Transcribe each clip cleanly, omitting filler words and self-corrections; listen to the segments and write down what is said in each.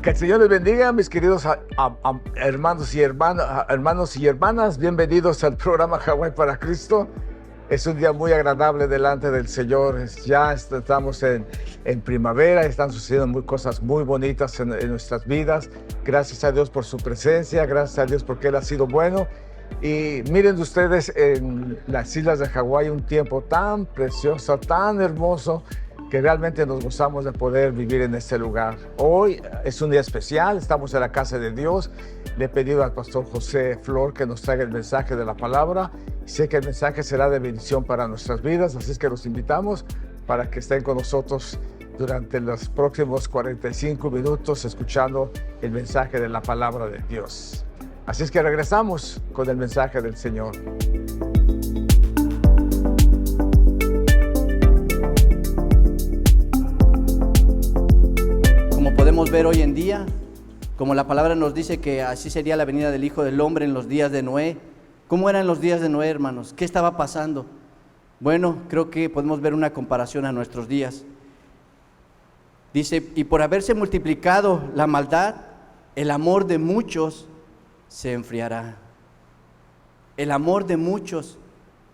Que el Señor les bendiga, mis queridos hermanos y hermanas. Bienvenidos al programa Hawái para Cristo. Es un día muy agradable delante del Señor. Ya estamos en primavera, están sucediendo cosas muy bonitas en nuestras vidas. Gracias a Dios por su presencia, gracias a Dios porque Él ha sido bueno. Y miren ustedes en las islas de Hawái un tiempo tan precioso, tan hermoso, que realmente nos gozamos de poder vivir en este lugar. Hoy es un día especial, estamos en la casa de Dios. Le he pedido al pastor José Flor que nos traiga el mensaje de la palabra. Sé que el mensaje será de bendición para nuestras vidas, así es que los invitamos para que estén con nosotros durante los próximos 45 minutos escuchando el mensaje de la palabra de Dios. Así es que regresamos con el mensaje del Señor. Como podemos ver hoy en día, como la palabra nos dice que así sería la venida del Hijo del Hombre en los días de Noé. ¿Cómo eran los días de Noé, hermanos? ¿Qué estaba pasando? Bueno, creo que podemos ver una comparación a nuestros días. Dice, y por haberse multiplicado la maldad, el amor de muchos se enfriará. El amor de muchos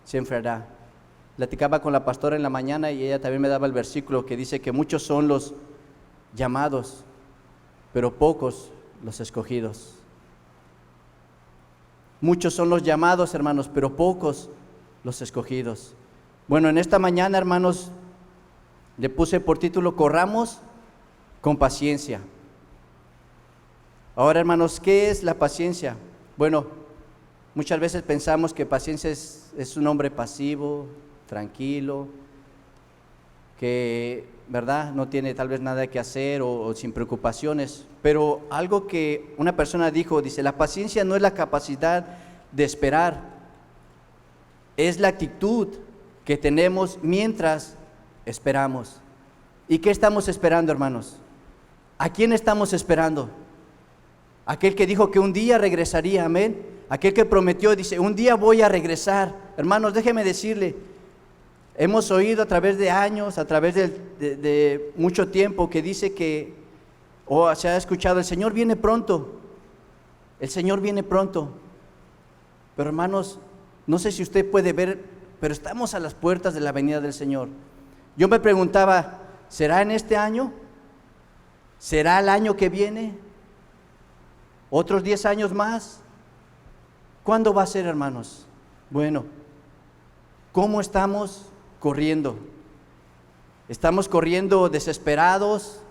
se enfriará. Platicaba con la pastora en la mañana y ella también me daba el versículo que dice que muchos son los llamados, pero pocos los escogidos. Muchos son los llamados, hermanos, pero pocos los escogidos. Bueno, en esta mañana, hermanos, le puse por título, corramos con paciencia. Ahora, hermanos, ¿qué es la paciencia? Bueno, muchas veces pensamos que paciencia es un hombre pasivo, tranquilo, que, ¿verdad?, no tiene tal vez nada que hacer o sin preocupaciones. Pero algo que una persona dijo, dice, la paciencia no es la capacidad de esperar, es la actitud que tenemos mientras esperamos. ¿Y qué estamos esperando, hermanos? ¿A quién estamos esperando? Aquel que dijo que un día regresaría, amén. Aquel que prometió, dice, un día voy a regresar. Hermanos, déjeme decirle, hemos oído a través de años, a través de mucho tiempo, que dice que, o se ha escuchado, el Señor viene pronto, el Señor viene pronto. Pero hermanos, no sé si usted puede ver, pero estamos a las puertas de la venida del Señor. Yo me preguntaba, ¿será en este año? ¿Será el año que viene? ¿Otros 10 años más? ¿Cuándo va a ser, hermanos? Bueno, ¿cómo estamos corriendo? ¿Estamos corriendo desesperados?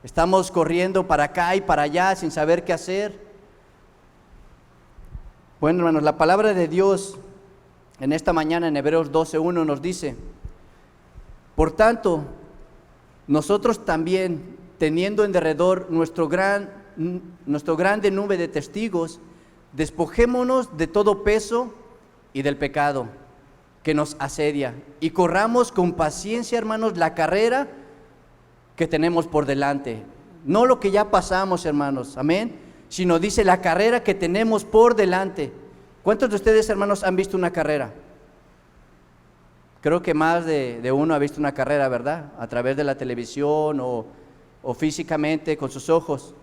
¿Estamos corriendo para acá y para allá sin saber qué hacer? Bueno, hermanos, la palabra de Dios en esta mañana en Hebreos 12:1 nos dice, por tanto, nosotros también, teniendo en derredor nuestro grande nube de testigos, despojémonos de todo peso y del pecado que nos asedia y corramos con paciencia, hermanos, la carrera que tenemos por delante. No lo que ya pasamos, hermanos, amén, sino dice la carrera que tenemos por delante. ¿Cuántos de ustedes, hermanos, han visto una carrera? Creo que más de uno ha visto una carrera, ¿verdad? A través de la televisión o físicamente con sus ojos.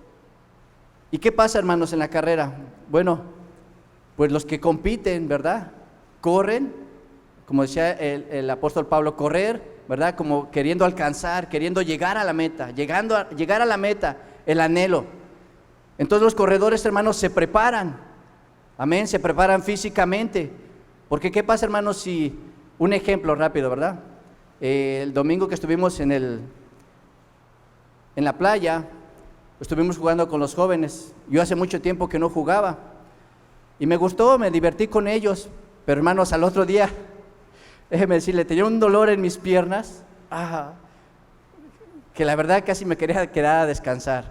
¿Y qué pasa, hermanos, en la carrera? Bueno, pues los que compiten, ¿verdad?, corren, como decía el apóstol Pablo, correr, ¿verdad?, como queriendo alcanzar, queriendo llegar a la meta, llegar a la meta, el anhelo. Entonces los corredores, hermanos, se preparan, amén, se preparan físicamente, porque ¿qué pasa, hermanos, si, un ejemplo rápido, ¿verdad? El domingo que estuvimos en la playa, estuvimos jugando con los jóvenes. Yo hace mucho tiempo que no jugaba y me gustó, me divertí con ellos, pero hermanos, al otro día, déjeme decirle, tenía un dolor en mis piernas, que la verdad casi me quería quedar a descansar.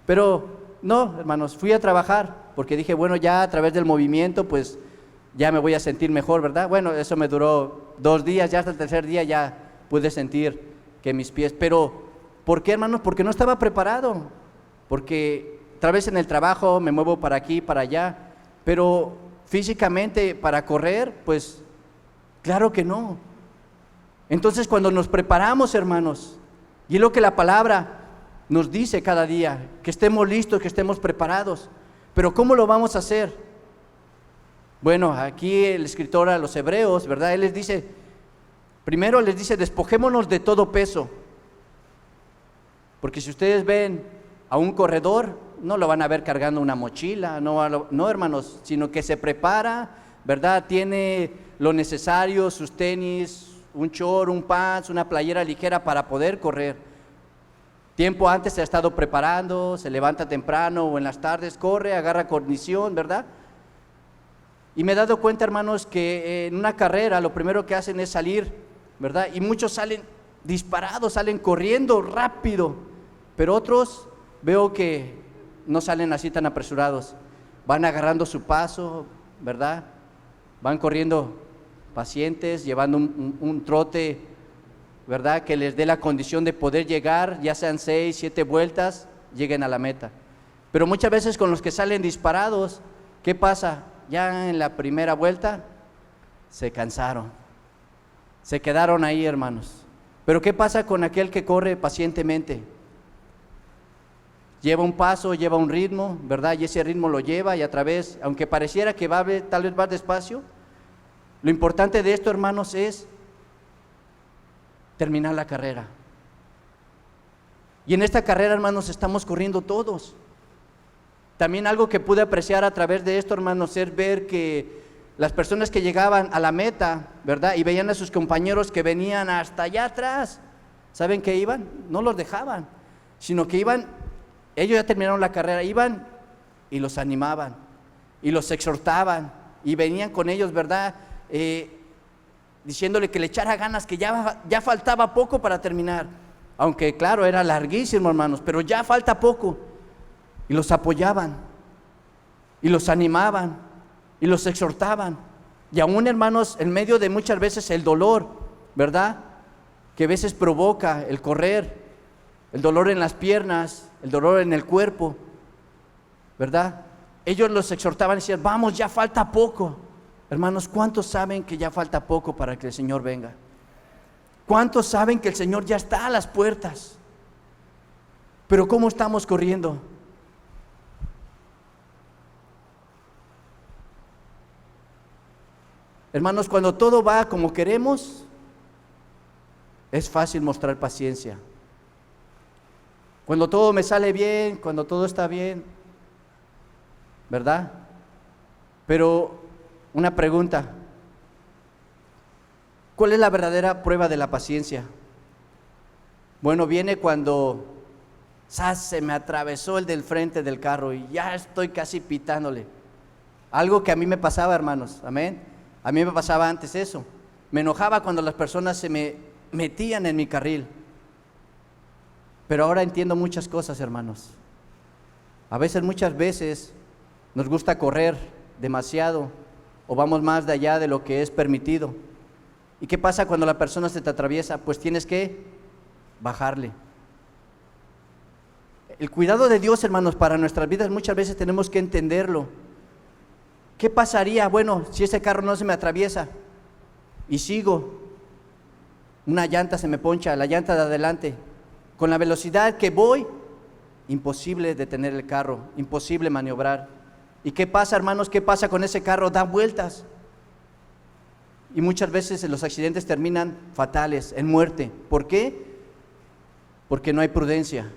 Pero no, hermanos, fui a trabajar porque dije, bueno, ya a través del movimiento, pues ya me voy a sentir mejor, ¿verdad? Bueno, eso me duró 2 días, ya hasta el tercer día ya pude sentir que mis pies, pero ¿por qué, hermanos? Porque no estaba preparado, porque tal vez en el trabajo me muevo para aquí, para allá, pero físicamente para correr, pues claro que no. Entonces cuando nos preparamos, hermanos, y es lo que la palabra nos dice cada día que estemos listos, que estemos preparados. Pero ¿cómo lo vamos a hacer? Bueno, aquí el escritor a los hebreos, ¿verdad? Él les dice, primero les dice, despojémonos de todo peso. Porque si ustedes ven a un corredor, no lo van a ver cargando una mochila, no hermanos, sino que se prepara, ¿verdad? Tiene lo necesario, sus tenis, un short, un pants, una playera ligera para poder correr. Tiempo antes se ha estado preparando, se levanta temprano o en las tardes, corre, agarra condición, ¿verdad? Y me he dado cuenta, hermanos, que en una carrera lo primero que hacen es salir, ¿verdad? Y muchos salen disparados, salen corriendo rápido, pero otros veo que no salen así tan apresurados, van agarrando su paso, ¿verdad? Van corriendo pacientes, llevando un trote, ¿verdad? Que les dé la condición de poder llegar, ya sean 6, 7 vueltas, lleguen a la meta. Pero muchas veces con los que salen disparados, ¿qué pasa? Ya en la primera vuelta se cansaron, se quedaron ahí, hermanos. Pero ¿qué pasa con aquel que corre pacientemente? Lleva un paso, lleva un ritmo, ¿verdad? Y ese ritmo lo lleva y a través, aunque pareciera que tal vez va despacio, lo importante de esto, hermanos, es terminar la carrera. Y en esta carrera, hermanos, estamos corriendo todos. También algo que pude apreciar a través de esto, hermanos, es ver que las personas que llegaban a la meta, ¿verdad? Y veían a sus compañeros que venían hasta allá atrás, ¿saben qué iban? No los dejaban, sino que iban, ellos ya terminaron la carrera, iban y los animaban, y los exhortaban, y venían con ellos, ¿verdad? Diciéndole que le echara ganas, que ya faltaba poco para terminar, aunque claro, era larguísimo, hermanos, pero ya falta poco, y los apoyaban, y los animaban, y los exhortaban, y aún, hermanos, en medio de muchas veces el dolor, ¿verdad? Que a veces provoca el correr, el dolor en las piernas, el dolor en el cuerpo, ¿verdad? Ellos los exhortaban y decían, vamos, ya falta poco. Hermanos, ¿cuántos saben que ya falta poco para que el Señor venga? ¿Cuántos saben que el Señor ya está a las puertas? Pero ¿cómo estamos corriendo? Hermanos, cuando todo va como queremos, es fácil mostrar paciencia. Cuando todo me sale bien, cuando todo está bien, ¿verdad? Pero una pregunta, ¿cuál es la verdadera prueba de la paciencia? Bueno, viene cuando se me atravesó el del frente del carro y ya estoy casi pitándole. Algo que a mí me pasaba, hermanos, amén. A mí me pasaba antes eso. Me enojaba cuando las personas se me metían en mi carril. Pero ahora entiendo muchas cosas, hermanos. Muchas veces nos gusta correr demasiado o vamos más de allá de lo que es permitido. ¿Y qué pasa cuando la persona se te atraviesa? Pues tienes que bajarle. El cuidado de Dios, hermanos, para nuestras vidas muchas veces tenemos que entenderlo. ¿Qué pasaría? Bueno, si ese carro no se me atraviesa y sigo, una llanta se me poncha, la llanta de adelante, con la velocidad que voy, imposible detener el carro, imposible maniobrar. ¿Y qué pasa, hermanos? ¿Qué pasa con ese carro? Da vueltas. Y muchas veces los accidentes terminan fatales, en muerte. ¿Por qué? Porque no hay prudencia.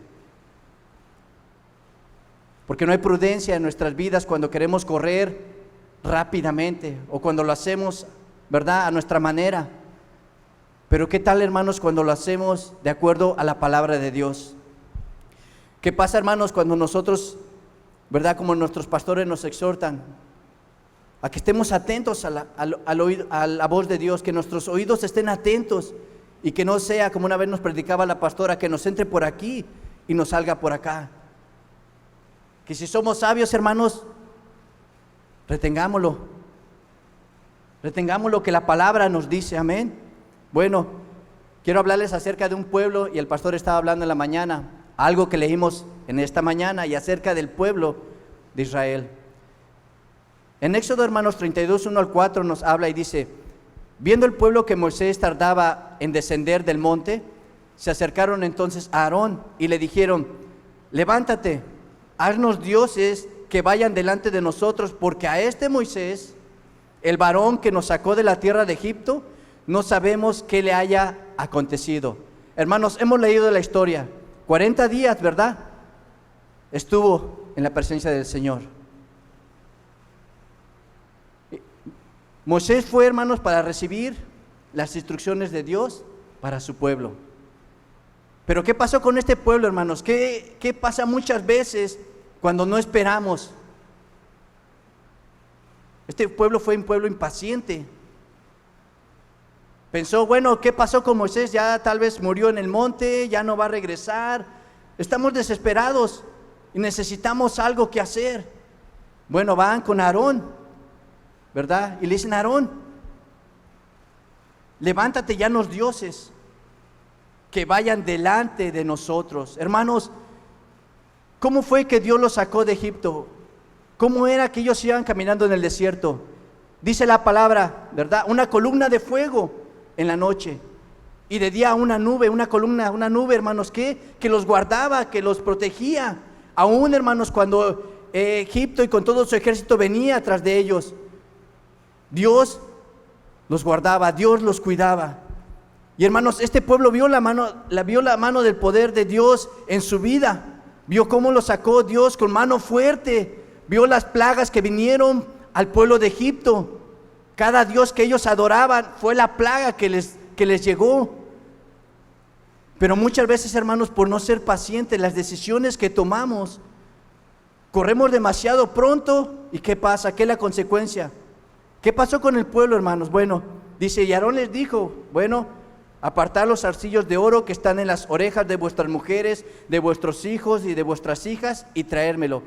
Porque no hay prudencia en nuestras vidas cuando queremos correr rápidamente o cuando lo hacemos, ¿verdad?, a nuestra manera. Pero ¿qué tal, hermanos, cuando lo hacemos de acuerdo a la palabra de Dios? ¿Qué pasa, hermanos, cuando nosotros, ¿verdad?, como nuestros pastores nos exhortan a que estemos atentos a la voz de Dios, que nuestros oídos estén atentos y que no sea, como una vez nos predicaba la pastora, que nos entre por aquí y nos salga por acá? Que si somos sabios, hermanos, retengámoslo que la palabra nos dice, amén. Bueno, quiero hablarles acerca de un pueblo, y el pastor estaba hablando en la mañana, algo que leímos en esta mañana, y acerca del pueblo de Israel. En Éxodo, hermanos, 32, 1 al 4 nos habla y dice: viendo el pueblo que Moisés tardaba en descender del monte, se acercaron entonces a Aarón y le dijeron: levántate, haznos dioses que vayan delante de nosotros, porque a este Moisés, el varón que nos sacó de la tierra de Egipto, no sabemos qué le haya acontecido. Hermanos, hemos leído la historia, 40 días, ¿verdad? Estuvo en la presencia del Señor. Moisés fue, hermanos, para recibir las instrucciones de Dios para su pueblo. Pero ¿qué pasó con este pueblo, hermanos? ¿Qué pasa muchas veces cuando no esperamos? Este pueblo fue un pueblo impaciente. Pensó, bueno, ¿qué pasó con Moisés? Ya tal vez murió en el monte, ya no va a regresar. Estamos desesperados y necesitamos algo que hacer. Bueno, van con Aarón, ¿verdad? Y le dicen: Aarón, levántate, ya los dioses que vayan delante de nosotros. Hermanos, ¿cómo fue que Dios los sacó de Egipto? ¿Cómo era que ellos iban caminando en el desierto? Dice la palabra, ¿verdad? Una columna de fuego en la noche, y de día una nube, una columna, una nube, hermanos, que los guardaba, que los protegía. Aún, hermanos, cuando Egipto y con todo su ejército venía tras de ellos, Dios los guardaba, Dios los cuidaba. Y hermanos, este pueblo vio la mano del poder de Dios en su vida. Vio cómo lo sacó Dios con mano fuerte. Vio las plagas que vinieron al pueblo de Egipto. Cada dios que ellos adoraban fue la plaga que les llegó. Pero muchas veces, hermanos, por no ser pacientes, las decisiones que tomamos, corremos demasiado pronto. ¿Y qué pasa? ¿Qué es la consecuencia? ¿Qué pasó con el pueblo, hermanos? Bueno, dice, y Aarón les dijo: bueno, apartad los zarcillos de oro que están en las orejas de vuestras mujeres, de vuestros hijos y de vuestras hijas, y traérmelo.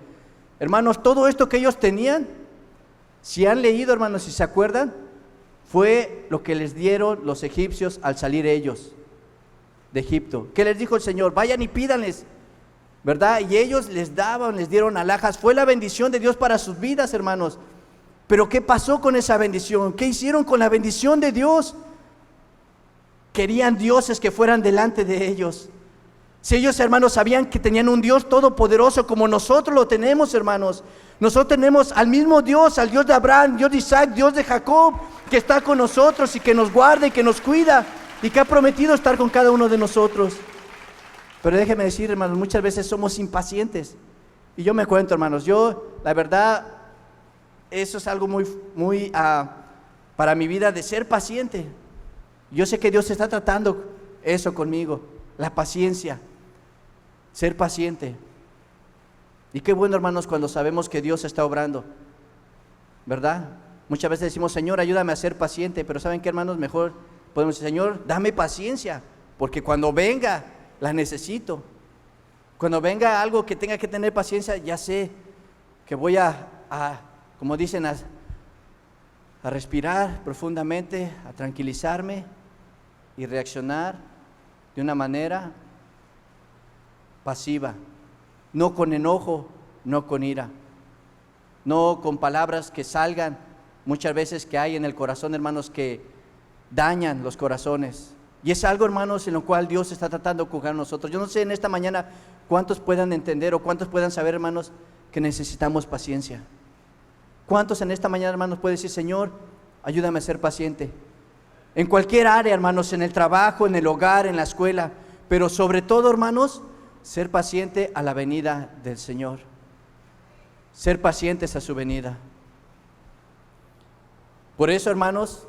Hermanos, todo esto que ellos tenían, si han leído, hermanos, si se acuerdan, fue lo que les dieron los egipcios al salir ellos de Egipto. ¿Qué les dijo el Señor? Vayan y pídanles, ¿verdad? Y ellos les daban, les dieron alhajas. Fue la bendición de Dios para sus vidas, hermanos. Pero ¿qué pasó con esa bendición? ¿Qué hicieron con la bendición de Dios? Querían dioses que fueran delante de ellos. Si ellos, hermanos, sabían que tenían un Dios todopoderoso como nosotros lo tenemos, hermanos. Nosotros tenemos al mismo Dios, al Dios de Abraham, Dios de Isaac, Dios de Jacob, que está con nosotros y que nos guarda y que nos cuida y que ha prometido estar con cada uno de nosotros. Pero déjenme decir, hermanos, muchas veces somos impacientes. Y yo me cuento, hermanos, la verdad, eso es algo muy para mi vida, de ser paciente. Yo sé que Dios está tratando eso conmigo, la paciencia, ser paciente. Y qué bueno, hermanos, cuando sabemos que Dios está obrando, ¿verdad? Muchas veces decimos: Señor, ayúdame a ser paciente. Pero ¿saben qué, hermanos? Mejor podemos decir: Señor, dame paciencia, porque cuando venga, la necesito. Cuando venga algo que tenga que tener paciencia, ya sé que voy como dicen, a respirar profundamente, a tranquilizarme y reaccionar de una manera pasiva, no con enojo, no con ira, no con palabras que salgan muchas veces que hay en el corazón, hermanos, que dañan los corazones. Y es algo, hermanos, en lo cual Dios está tratando de cuidar a nosotros. Yo no sé en esta mañana cuántos puedan entender o cuántos puedan saber, hermanos, que necesitamos paciencia. ¿Cuántos en esta mañana, hermanos, pueden decir: Señor, ayúdame a ser paciente? En cualquier área, hermanos, en el trabajo, en el hogar, en la escuela, pero sobre todo, hermanos, ser paciente a la venida del Señor. Ser pacientes a su venida. Por eso, hermanos,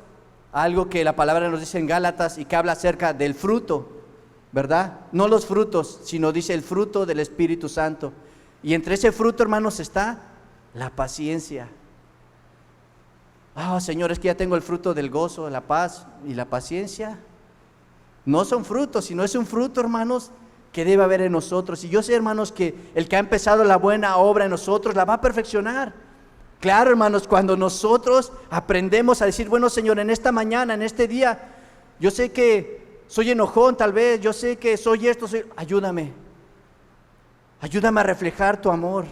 algo que la palabra nos dice en Gálatas y que habla acerca del fruto, ¿verdad? No los frutos, sino dice el fruto del Espíritu Santo. Y entre ese fruto, hermanos, está la paciencia. Señor, es que ya tengo el fruto del gozo, la paz y la paciencia. No son frutos, sino es un fruto, hermanos, que debe haber en nosotros. Y yo sé, hermanos, que el que ha empezado la buena obra en nosotros la va a perfeccionar. Claro, hermanos, cuando nosotros aprendemos a decir: bueno, Señor, en esta mañana, en este día, yo sé que soy enojón tal vez, yo sé que soy esto, ayúdame a reflejar tu amor,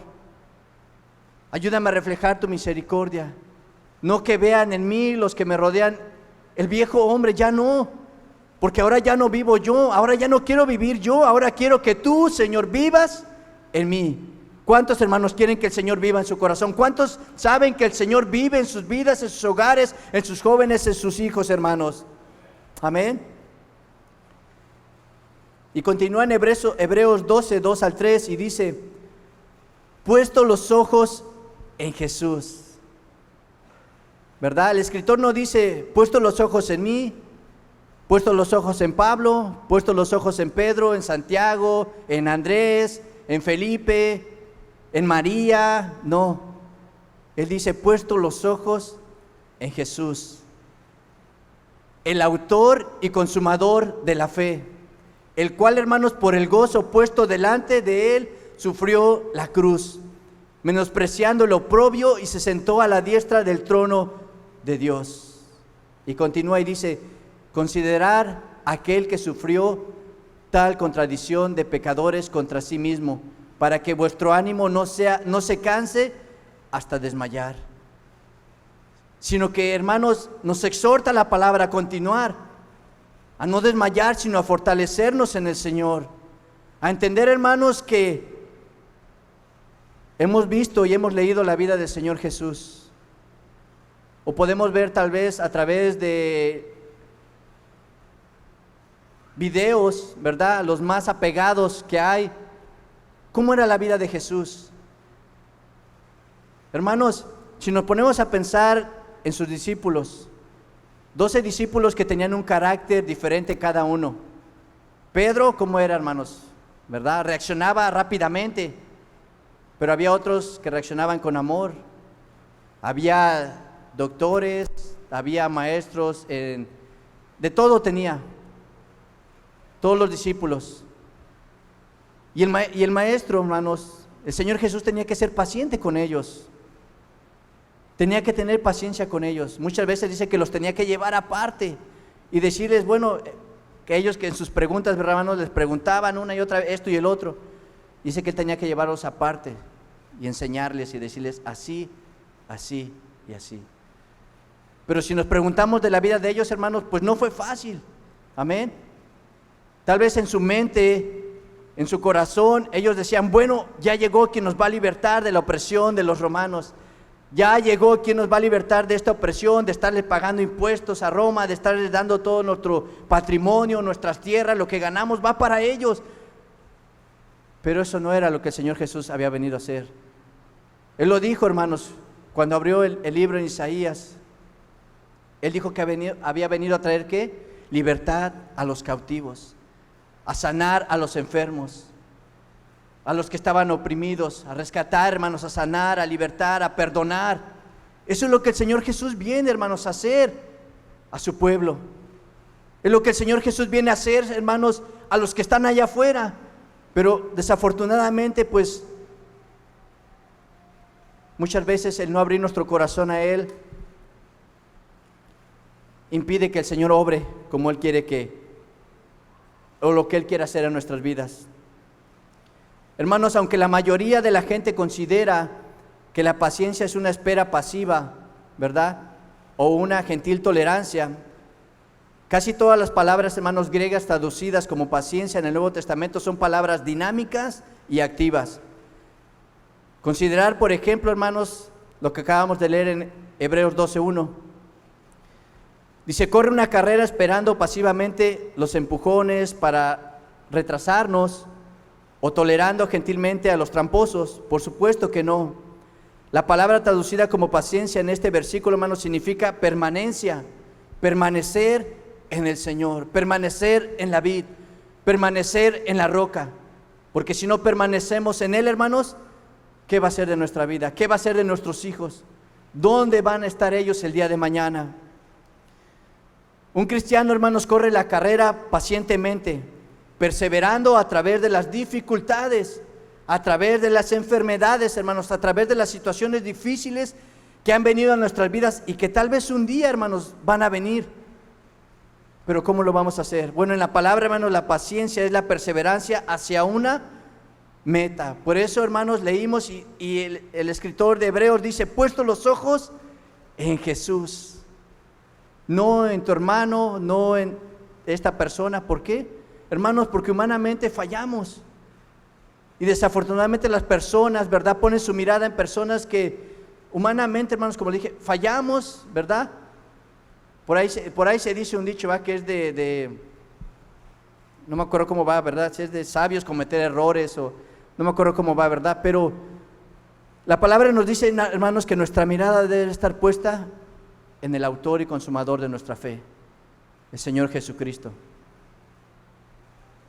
ayúdame a reflejar tu misericordia. No que vean en mí, los que me rodean, el viejo hombre, ya no. porque ahora ya no vivo yo, ahora ya no quiero vivir yo, ahora quiero que tú, Señor, vivas en mí. ¿Cuántos hermanos quieren que el Señor viva en su corazón? ¿Cuántos saben que el Señor vive en sus vidas, en sus hogares, en sus jóvenes, en sus hijos, hermanos? Amén. Y continúa en Hebreos 12, 2 al 3 y dice: puesto los ojos en Jesús. ¿Verdad? El escritor no dice puesto los ojos en mí, puesto los ojos en Pablo, puesto los ojos en Pedro, en Santiago, en Andrés, en Felipe, en María. No, él dice puesto los ojos en Jesús, el autor y consumador de la fe, el cual, hermanos, por el gozo puesto delante de él, sufrió la cruz, menospreciando el oprobio, y se sentó a la diestra del trono de Dios. Y continúa y dice: considerar aquel que sufrió tal contradicción de pecadores contra sí mismo, para que vuestro ánimo no se canse hasta desmayar. Sino que, hermanos, nos exhorta la palabra a continuar, a no desmayar, sino a fortalecernos en el Señor, a entender, hermanos, que hemos visto y hemos leído la vida del Señor Jesús, o podemos ver tal vez a través de videos, ¿verdad?, los más apegados que hay, cómo era la vida de Jesús. Hermanos, si nos ponemos a pensar en sus discípulos, 12 discípulos que tenían un carácter diferente cada uno. Pedro, ¿cómo era, hermanos? ¿Verdad? Reaccionaba rápidamente, pero había otros que reaccionaban con amor. Había doctores, había maestros, de todo tenía, todos los discípulos. Y el maestro, hermanos, el Señor Jesús tenía que ser paciente con ellos. Tenía que tener paciencia con ellos. Muchas veces dice que los tenía que llevar aparte y decirles, bueno, que ellos, que en sus preguntas, hermanos, les preguntaban una y otra vez esto y el otro. Dice que él tenía que llevarlos aparte y enseñarles y decirles así, así y así. Pero si nos preguntamos de la vida de ellos, hermanos, pues no fue fácil. Amén. Tal vez en su mente, en su corazón, ellos decían, bueno, ya llegó quien nos va a libertar de la opresión de los romanos. Ya llegó quien nos va a libertar de esta opresión, de estarle pagando impuestos a Roma, de estarles dando todo nuestro patrimonio, nuestras tierras, lo que ganamos va para ellos. Pero eso no era lo que el Señor Jesús había venido a hacer. Él lo dijo, hermanos, cuando abrió el libro en Isaías. Él dijo que había venido a traer, ¿qué? Libertad a los cautivos, a sanar a los enfermos, a los que estaban oprimidos, a rescatar, hermanos, a sanar, a libertar, a perdonar. Eso es lo que el Señor Jesús viene, hermanos, a hacer a su pueblo. Es lo que el Señor Jesús viene a hacer, hermanos, a los que están allá afuera. Pero desafortunadamente, pues, muchas veces el no abrir nuestro corazón a Él impide que el Señor obre como Él quiere o lo que Él quiere hacer en nuestras vidas. Hermanos, aunque la mayoría de la gente considera que la paciencia es una espera pasiva, ¿verdad?, o una gentil tolerancia, casi todas las palabras, hermanos, griegas traducidas como paciencia en el Nuevo Testamento son palabras dinámicas y activas. Considerar, por ejemplo, hermanos, lo que acabamos de leer en Hebreos 12:1. Dice, corre una carrera esperando pasivamente los empujones para retrasarnos, o tolerando gentilmente a los tramposos. Por supuesto que no. La palabra traducida como paciencia en este versículo, hermanos, significa permanencia, permanecer en el Señor, permanecer en la vid, permanecer en la roca. Porque si no permanecemos en Él, hermanos, ¿qué va a ser de nuestra vida? ¿Qué va a ser de nuestros hijos? ¿Dónde van a estar ellos el día de mañana? Un cristiano, hermanos, corre la carrera pacientemente, perseverando a través de las dificultades, a través de las enfermedades, hermanos, a través de las situaciones difíciles que han venido a nuestras vidas y que tal vez un día, hermanos, van a venir. Pero ¿cómo lo vamos a hacer? Bueno, en la palabra, hermanos, la paciencia es la perseverancia hacia una meta. Por eso, hermanos, leímos y el escritor de Hebreos dice, puesto los ojos en Jesús, no en tu hermano, no en esta persona. ¿Por qué? Hermanos, porque humanamente fallamos. Y desafortunadamente las personas, ¿verdad?, ponen su mirada en personas que humanamente, hermanos, como le dije, fallamos, ¿verdad? Por ahí se dice un dicho, ¿va?, que es no me acuerdo cómo va, ¿verdad? Si es de sabios cometer errores o no me acuerdo cómo va, ¿verdad? Pero la palabra nos dice, hermanos, que nuestra mirada debe estar puesta en el autor y consumador de nuestra fe, el Señor Jesucristo.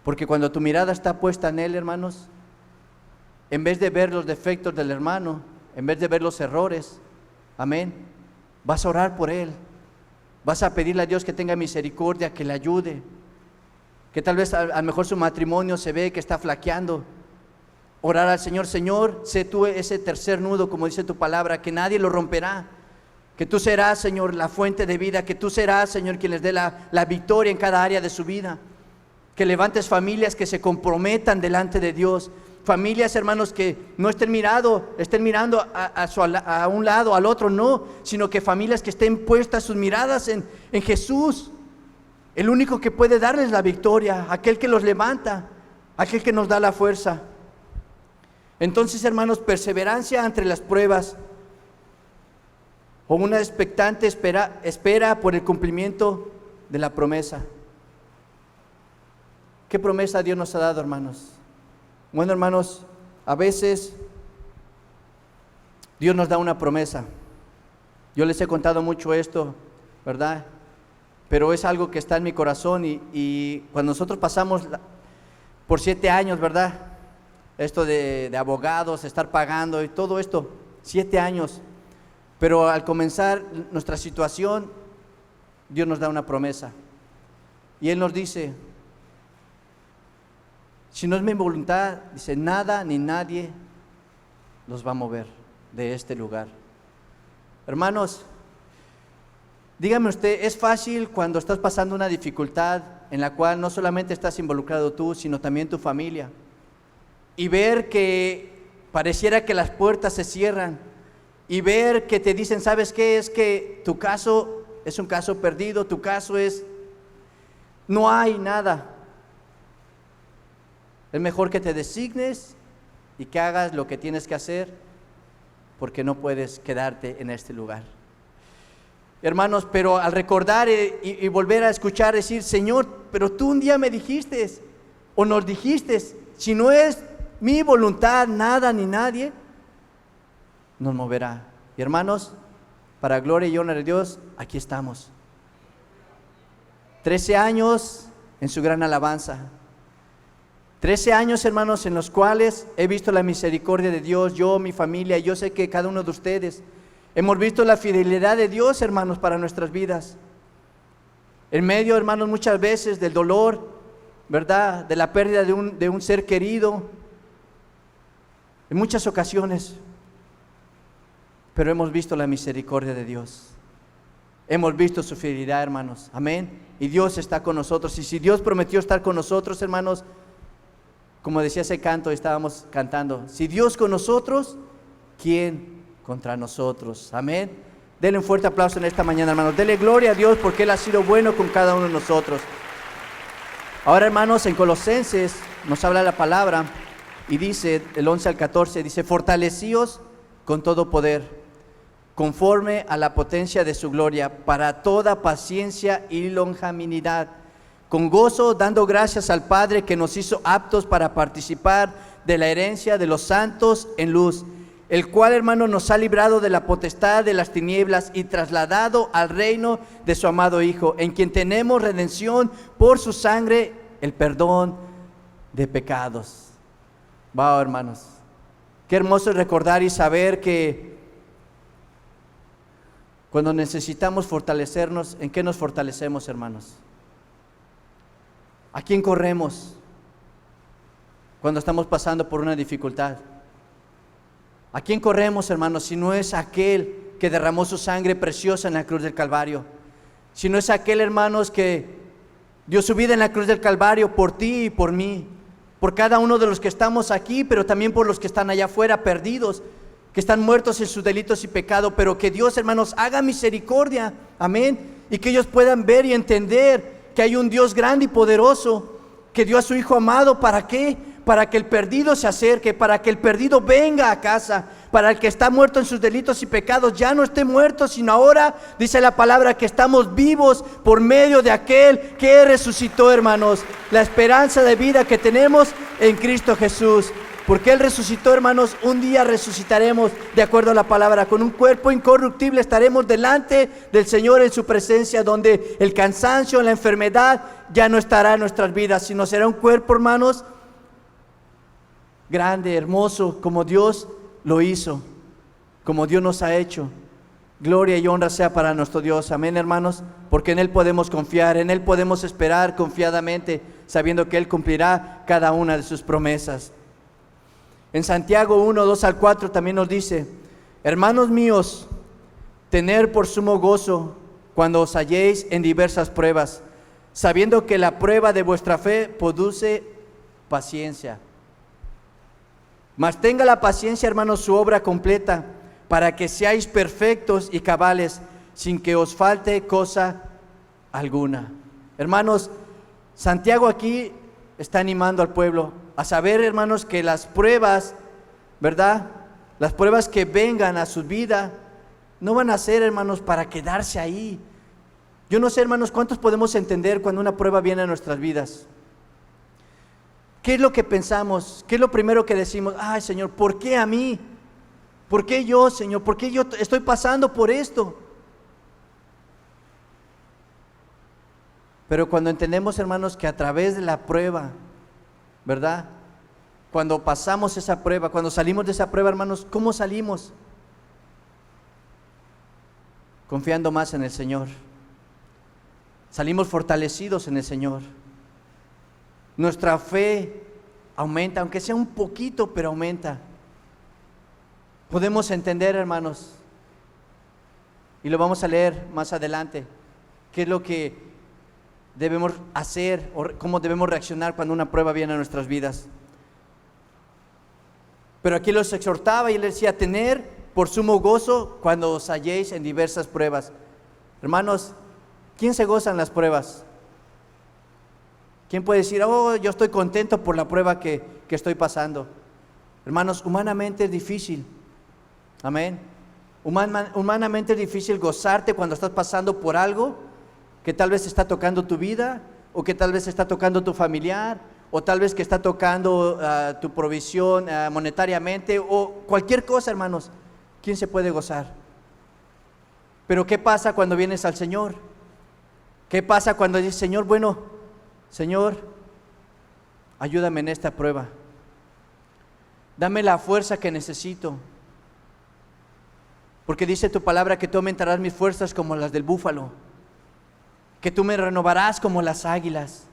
Porque cuando tu mirada está puesta en Él, hermanos, en vez de ver los defectos del hermano, en vez de ver los errores, amén, vas a orar por él, vas a pedirle a Dios que tenga misericordia, que le ayude, que tal vez a lo mejor su matrimonio se ve que está flaqueando. Orar al Señor, Señor, sé tú ese tercer nudo, como dice tu palabra, que nadie lo romperá, que tú serás, Señor, la fuente de vida, que tú serás, Señor, quien les dé la victoria en cada área de su vida, que levantes familias que se comprometan delante de Dios, familias, hermanos, que no estén mirando a un lado, al otro, no, sino que familias que estén puestas sus miradas en Jesús, el único que puede darles la victoria, aquel que los levanta, aquel que nos da la fuerza. Entonces, hermanos, perseverancia ante las pruebas, o una expectante espera por el cumplimiento de la promesa. ¿Qué promesa Dios nos ha dado, hermanos? Bueno, hermanos, a veces Dios nos da una promesa. Yo les he contado mucho esto, ¿verdad? Pero es algo que está en mi corazón y cuando nosotros pasamos por 7 años, ¿verdad? Esto de abogados, estar pagando y todo esto, 7 años. Pero al comenzar nuestra situación, Dios nos da una promesa. Y Él nos dice, si no es mi voluntad, dice, nada ni nadie los va a mover de este lugar. Hermanos, dígame usted, ¿es fácil cuando estás pasando una dificultad en la cual no solamente estás involucrado tú, sino también tu familia? Y ver que pareciera que las puertas se cierran y ver que te dicen, ¿sabes qué? Es que tu caso es un caso perdido, tu caso es, no hay nada. Es mejor que te designes y que hagas lo que tienes que hacer, porque no puedes quedarte en este lugar. Hermanos, pero al recordar y volver a escuchar decir, Señor, pero tú un día me dijiste, o nos dijiste, si no es mi voluntad, nada ni nadie nos moverá. Y hermanos, para gloria y honra de Dios, aquí estamos. 13 años en su gran alabanza. 13 años, hermanos, en los cuales he visto la misericordia de Dios, yo, mi familia, y yo sé que cada uno de ustedes hemos visto la fidelidad de Dios, hermanos, para nuestras vidas. En medio, hermanos, muchas veces del dolor, ¿verdad?, de la pérdida de un ser querido, en muchas ocasiones, pero hemos visto la misericordia de Dios. Hemos visto su fidelidad, hermanos, amén. Y Dios está con nosotros, y si Dios prometió estar con nosotros, hermanos, como decía ese canto, estábamos cantando, si Dios con nosotros, ¿quién contra nosotros? Amén. Denle un fuerte aplauso en esta mañana, hermanos. Denle gloria a Dios porque Él ha sido bueno con cada uno de nosotros. Ahora, hermanos, en Colosenses nos habla la palabra y dice, del 11 al 14, dice, fortalecíos con todo poder, conforme a la potencia de su gloria, para toda paciencia y longanimidad, con gozo, dando gracias al Padre que nos hizo aptos para participar de la herencia de los santos en luz, el cual, hermano, nos ha librado de la potestad de las tinieblas y trasladado al reino de su amado Hijo, en quien tenemos redención por su sangre, el perdón de pecados. Wow, hermanos, qué hermoso es recordar y saber que cuando necesitamos fortalecernos, ¿en qué nos fortalecemos, hermanos? ¿A quién corremos cuando estamos pasando por una dificultad? ¿A quién corremos, hermanos, si no es aquel que derramó su sangre preciosa en la cruz del Calvario? Si no es aquel, hermanos, que dio su vida en la cruz del Calvario por ti y por mí, por cada uno de los que estamos aquí, pero también por los que están allá afuera perdidos, que están muertos en sus delitos y pecado, pero que Dios, hermanos, haga misericordia, amén, y que ellos puedan ver y entender que hay un Dios grande y poderoso que dio a su Hijo amado. ¿Para qué? Para que el perdido se acerque, para que el perdido venga a casa, para el que está muerto en sus delitos y pecados ya no esté muerto, sino ahora dice la palabra que estamos vivos por medio de aquel que resucitó, hermanos. La esperanza de vida que tenemos en Cristo Jesús. Porque Él resucitó, hermanos, un día resucitaremos de acuerdo a la palabra. Con un cuerpo incorruptible estaremos delante del Señor en su presencia, donde el cansancio, la enfermedad ya no estará en nuestras vidas, sino será un cuerpo, hermanos, grande, hermoso, como Dios lo hizo, como Dios nos ha hecho. Gloria y honra sea para nuestro Dios. Amén, hermanos, porque en Él podemos confiar, en Él podemos esperar confiadamente, sabiendo que Él cumplirá cada una de sus promesas. En Santiago 1, 2 al 4 también nos dice: hermanos míos, tener por sumo gozo cuando os halléis en diversas pruebas, sabiendo que la prueba de vuestra fe produce paciencia. Mas tenga la paciencia, hermanos, su obra completa, para que seáis perfectos y cabales, sin que os falte cosa alguna. Hermanos, Santiago aquí está animando al pueblo a saber, hermanos, que las pruebas, ¿verdad? Las pruebas que vengan a su vida no van a ser, hermanos, para quedarse ahí. Yo no sé, hermanos, cuántos podemos entender cuando una prueba viene a nuestras vidas. ¿Qué es lo que pensamos? ¿Qué es lo primero que decimos? Ay, Señor, ¿por qué a mí? ¿Por qué yo, Señor? ¿Por qué yo estoy pasando por esto? Pero cuando entendemos, hermanos, que a través de la prueba, ¿verdad? Cuando pasamos esa prueba, cuando salimos de esa prueba, hermanos, ¿cómo salimos? Confiando más en el Señor. Salimos fortalecidos en el Señor. Nuestra fe aumenta, aunque sea un poquito, pero aumenta. Podemos entender, hermanos, y lo vamos a leer más adelante, qué es lo que debemos hacer o cómo debemos reaccionar cuando una prueba viene a nuestras vidas. Pero aquí los exhortaba y les decía: tener por sumo gozo cuando os halléis en diversas pruebas. Hermanos, ¿quién se goza en las pruebas? ¿Quién puede decir: oh, yo estoy contento por la prueba que estoy pasando? Hermanos, humanamente es difícil. Amén. Humanamente es difícil gozarte cuando estás pasando por algo que tal vez está tocando tu vida, o que tal vez está tocando tu familiar, o tal vez que está tocando tu provisión monetariamente, o cualquier cosa, hermanos. ¿Quién se puede gozar? Pero ¿qué pasa cuando vienes al Señor? ¿Qué pasa cuando dices: Señor, bueno, Señor, ayúdame en esta prueba, dame la fuerza que necesito? Porque dice tu palabra que tú aumentarás mis fuerzas como las del búfalo, que tú me renovarás como las águilas,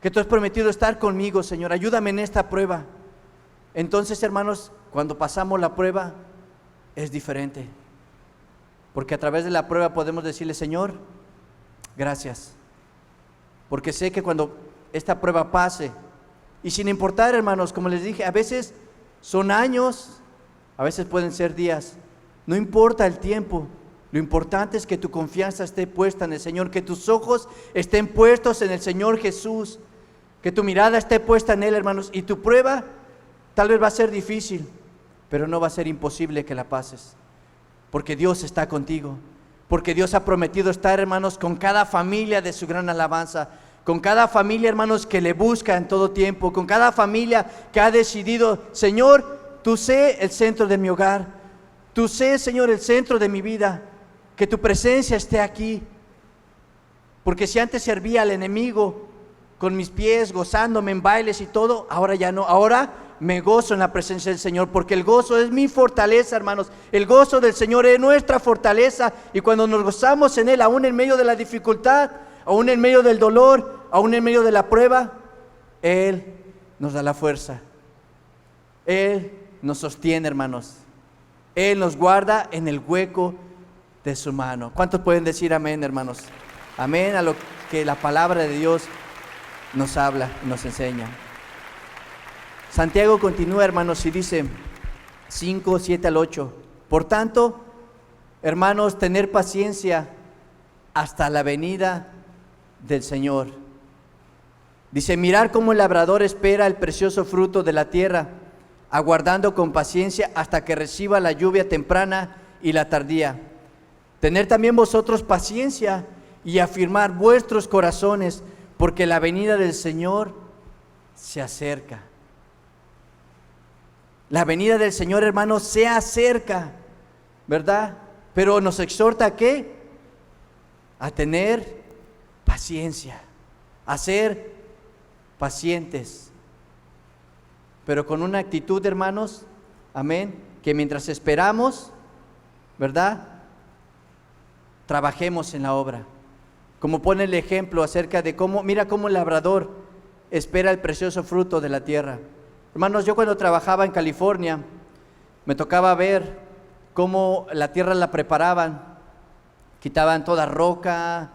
que tú has prometido estar conmigo, Señor. Ayúdame en esta prueba. Entonces, hermanos, cuando pasamos la prueba es diferente, porque a través de la prueba podemos decirle: Señor, gracias, porque sé que cuando esta prueba pase, y sin importar, hermanos, como les dije, a veces son años, a veces pueden ser días, no importa el tiempo. Lo importante es que tu confianza esté puesta en el Señor, que tus ojos estén puestos en el Señor Jesús, que tu mirada esté puesta en Él, hermanos. Y tu prueba tal vez va a ser difícil, pero no va a ser imposible que la pases, porque Dios está contigo, porque Dios ha prometido estar, hermanos, con cada familia de su gran alabanza, con cada familia, hermanos, que le busca en todo tiempo, con cada familia que ha decidido: Señor, tú sé el centro de mi hogar, tú sé, Señor, el centro de mi vida. Que tu presencia esté aquí, porque si antes servía al enemigo con mis pies, gozándome en bailes y todo, ahora ya no. Ahora me gozo en la presencia del Señor, porque el gozo es mi fortaleza, hermanos. El gozo del Señor es nuestra fortaleza, y cuando nos gozamos en Él, aún en medio de la dificultad, aún en medio del dolor, aún en medio de la prueba, Él nos da la fuerza. Él nos sostiene, hermanos. Él nos guarda en el hueco de su mano. ¿Cuántos pueden decir amén, hermanos? Amén a lo que la palabra de Dios nos habla, nos enseña. Santiago continúa, hermanos, y dice 5, 7 al 8: por tanto, hermanos, tener paciencia hasta la venida del Señor. Dice, mirar cómo el labrador espera el precioso fruto de la tierra, aguardando con paciencia hasta que reciba la lluvia temprana y la tardía. Tener también vosotros paciencia y afirmar vuestros corazones, porque la venida del Señor se acerca. La venida del Señor, hermanos, se acerca, ¿verdad? Pero nos exhorta ¿a qué? A tener paciencia, a ser pacientes, pero con una actitud, hermanos, amén, que mientras esperamos, ¿verdad?, trabajemos en la obra. Como pone el ejemplo acerca de cómo, mira cómo el labrador espera el precioso fruto de la tierra. Hermanos, yo cuando trabajaba en California, me tocaba ver cómo la tierra la preparaban, quitaban toda roca,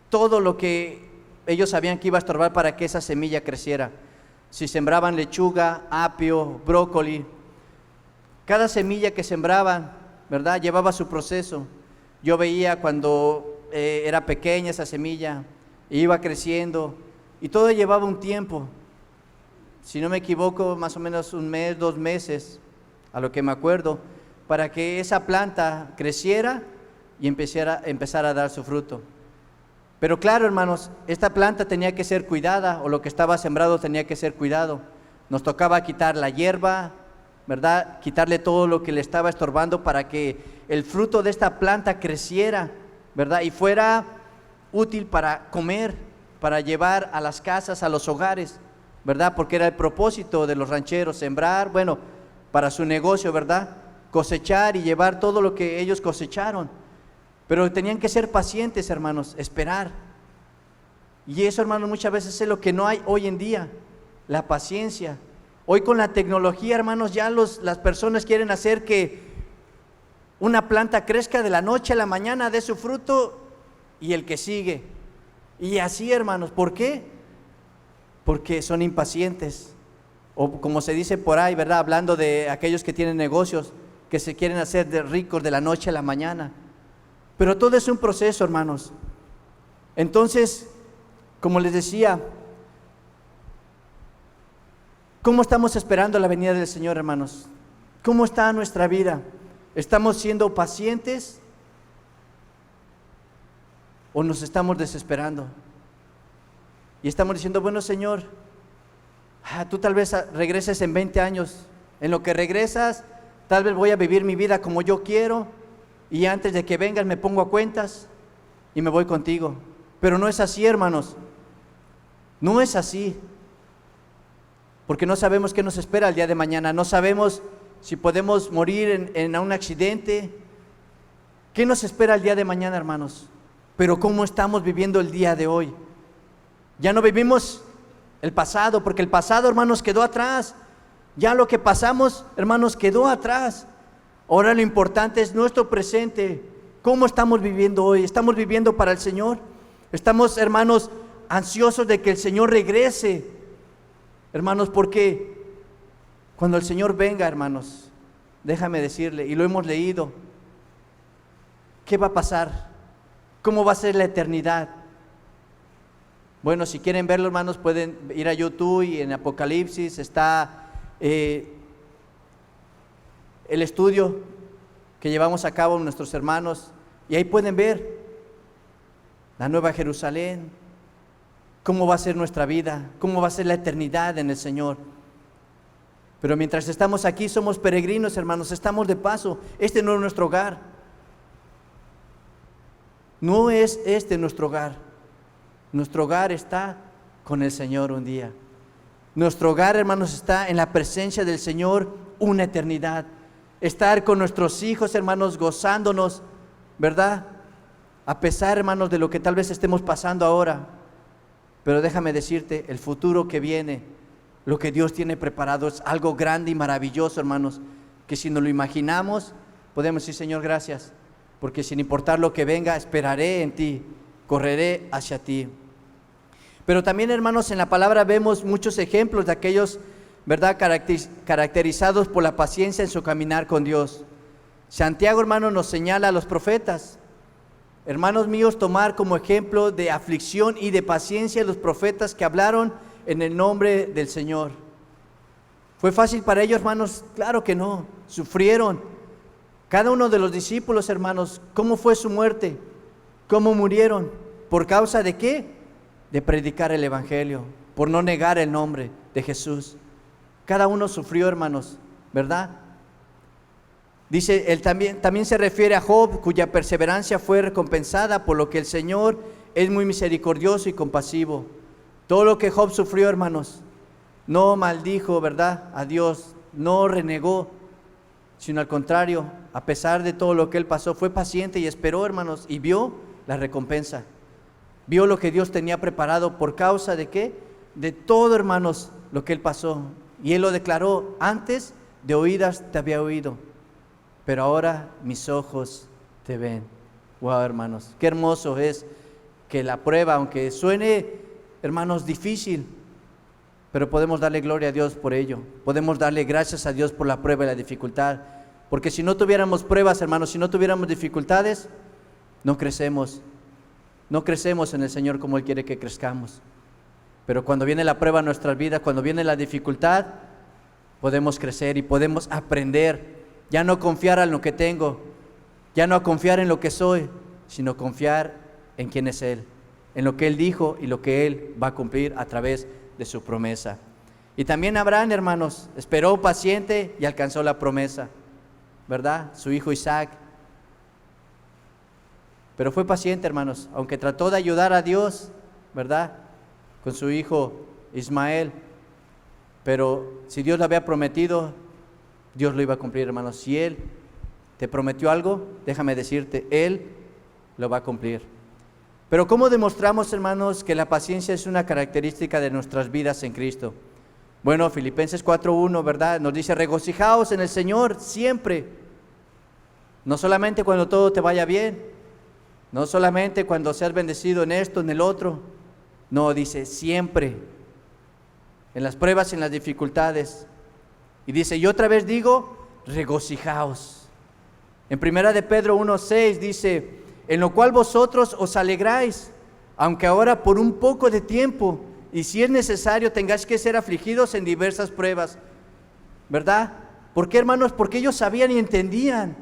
todo lo que ellos sabían que iba a estorbar para que esa semilla creciera. Si sembraban lechuga, apio, brócoli, cada semilla que sembraban, ¿verdad?, llevaba su proceso. Yo veía cuando era pequeña esa semilla, iba creciendo y todo llevaba un tiempo. Si no me equivoco, más o menos 1 mes, 2 meses, a lo que me acuerdo, para que esa planta creciera y empezara a dar su fruto. Pero claro, hermanos, esta planta tenía que ser cuidada, o lo que estaba sembrado tenía que ser cuidado. Nos tocaba quitar la hierba, ¿verdad?, quitarle todo lo que le estaba estorbando para que el fruto de esta planta creciera, ¿verdad?, y fuera útil para comer, para llevar a las casas, a los hogares, ¿verdad?, porque era el propósito de los rancheros, sembrar, bueno, para su negocio, ¿verdad?, cosechar y llevar todo lo que ellos cosecharon. Pero tenían que ser pacientes, hermanos, esperar. Y eso, hermanos, muchas veces es lo que no hay hoy en día, la paciencia. Hoy con la tecnología, hermanos, ya las personas quieren hacer que una planta crezca de la noche a la mañana, dé su fruto y el que sigue. Y así, hermanos, ¿por qué? Porque son impacientes. O como se dice por ahí, ¿verdad?, hablando de aquellos que tienen negocios, que se quieren hacer de ricos de la noche a la mañana. Pero todo es un proceso, hermanos. Entonces, como les decía, ¿cómo estamos esperando la venida del Señor, hermanos? ¿Cómo está nuestra vida? ¿Estamos siendo pacientes o nos estamos desesperando? Y estamos diciendo, bueno, Señor, tú tal vez regreses en 20 años. En lo que regresas, tal vez voy a vivir mi vida como yo quiero, y antes de que vengas me pongo a cuentas y me voy contigo. Pero no es así, hermanos. No es así. Porque no sabemos qué nos espera el día de mañana. No sabemos si podemos morir en un accidente. ¿Qué nos espera el día de mañana, hermanos? Pero ¿cómo estamos viviendo el día de hoy? Ya no vivimos el pasado, porque el pasado, hermanos, quedó atrás. Ya lo que pasamos, hermanos, quedó atrás. Ahora lo importante es nuestro presente. ¿Cómo estamos viviendo hoy? ¿Estamos viviendo para el Señor? Estamos, hermanos, ansiosos de que el Señor regrese. Hermanos, porque cuando el Señor venga, hermanos, déjame decirle, y lo hemos leído, ¿qué va a pasar? ¿Cómo va a ser la eternidad? Bueno, si quieren verlo, hermanos, pueden ir a YouTube, y en Apocalipsis está el estudio que llevamos a cabo nuestros hermanos, y ahí pueden ver la Nueva Jerusalén, cómo va a ser nuestra vida, cómo va a ser la eternidad en el Señor. Pero mientras estamos aquí somos peregrinos, hermanos, estamos de paso. Este no es nuestro hogar. No es este nuestro hogar. Nuestro hogar está con el Señor un día. Nuestro hogar, hermanos, está en la presencia del Señor una eternidad. Estar con nuestros hijos, hermanos, gozándonos, ¿verdad? A pesar, hermanos, de lo que tal vez estemos pasando ahora. Pero déjame decirte, el futuro que viene, lo que Dios tiene preparado es algo grande y maravilloso, hermanos, que si nos lo imaginamos, podemos decir, Señor, gracias, porque sin importar lo que venga, esperaré en ti, correré hacia ti. Pero también, hermanos, en la palabra vemos muchos ejemplos de aquellos, ¿verdad?, caracterizados por la paciencia en su caminar con Dios. Santiago, hermano, nos señala a los profetas. hermanos míos, tomar como ejemplo de aflicción y de paciencia los profetas que hablaron en el nombre del Señor. ¿Fue fácil para ellos, hermanos? Claro que no, sufrieron. Cada uno de los discípulos, hermanos, ¿cómo fue su muerte? ¿Cómo murieron? ¿Por causa de qué? De predicar el Evangelio, por no negar el nombre de Jesús. Cada uno sufrió, hermanos, ¿verdad? Dice, él también se refiere a Job, cuya perseverancia fue recompensada, por lo que el Señor es muy misericordioso y compasivo. Todo lo que Job sufrió, hermanos, no maldijo, ¿verdad?, a Dios, no renegó, sino al contrario, a pesar de todo lo que él pasó, fue paciente y esperó, hermanos, y vio la recompensa. Vio lo que Dios tenía preparado por causa de ¿qué? De todo, hermanos, lo que él pasó. Y él lo declaró: antes de oídas te había oído, pero ahora mis ojos te ven. Wow, hermanos, qué hermoso es que la prueba, aunque suene, hermanos, difícil, pero podemos darle gloria a Dios por ello. Podemos darle gracias a Dios por la prueba y la dificultad. Porque si no tuviéramos pruebas, hermanos, si no tuviéramos dificultades, no crecemos. No crecemos en el Señor como Él quiere que crezcamos. Pero cuando viene la prueba en nuestras vidas, cuando viene la dificultad, podemos crecer y podemos aprender. Ya no confiar en lo que tengo, ya no confiar en lo que soy, sino confiar en quién es Él, en lo que Él dijo y lo que Él va a cumplir a través de su promesa. Y también Abraham, hermanos, esperó paciente y alcanzó la promesa, ¿verdad? Su hijo Isaac. Pero fue paciente, hermanos, aunque trató de ayudar a Dios, ¿verdad?, con su hijo Ismael. Pero si Dios lo había prometido, Dios lo iba a cumplir, hermanos. Si Él te prometió algo, déjame decirte, Él lo va a cumplir. Pero ¿cómo demostramos, hermanos, que la paciencia es una característica de nuestras vidas en Cristo? Bueno, Filipenses 4:1, ¿verdad?, nos dice: regocijaos en el Señor siempre. No solamente cuando todo te vaya bien, no solamente cuando seas bendecido en esto, en el otro. No, dice siempre, en las pruebas y en las dificultades. Y dice, y otra vez digo, regocijaos. En 1 de Pedro 1:6 dice: en lo cual vosotros os alegráis, aunque ahora por un poco de tiempo, y si es necesario, tengáis que ser afligidos en diversas pruebas. ¿Verdad? ¿Por qué, hermanos? Porque ellos sabían y entendían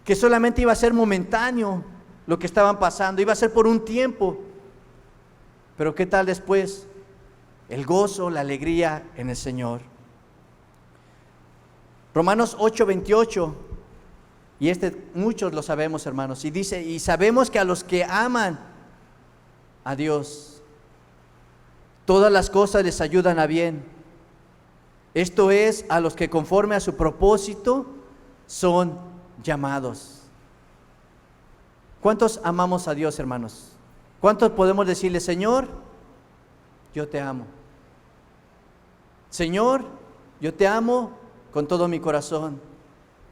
que solamente iba a ser momentáneo lo que estaban pasando, iba a ser por un tiempo. Pero ¿qué tal después? El gozo, la alegría en el Señor. Romanos 8:28, y muchos lo sabemos, hermanos, y dice: y sabemos que a los que aman a Dios, todas las cosas les ayudan a bien. Esto es, a los que conforme a su propósito son llamados. ¿Cuántos amamos a Dios, hermanos? ¿Cuántos podemos decirle: Señor, yo te amo? Señor, yo te amo con todo mi corazón.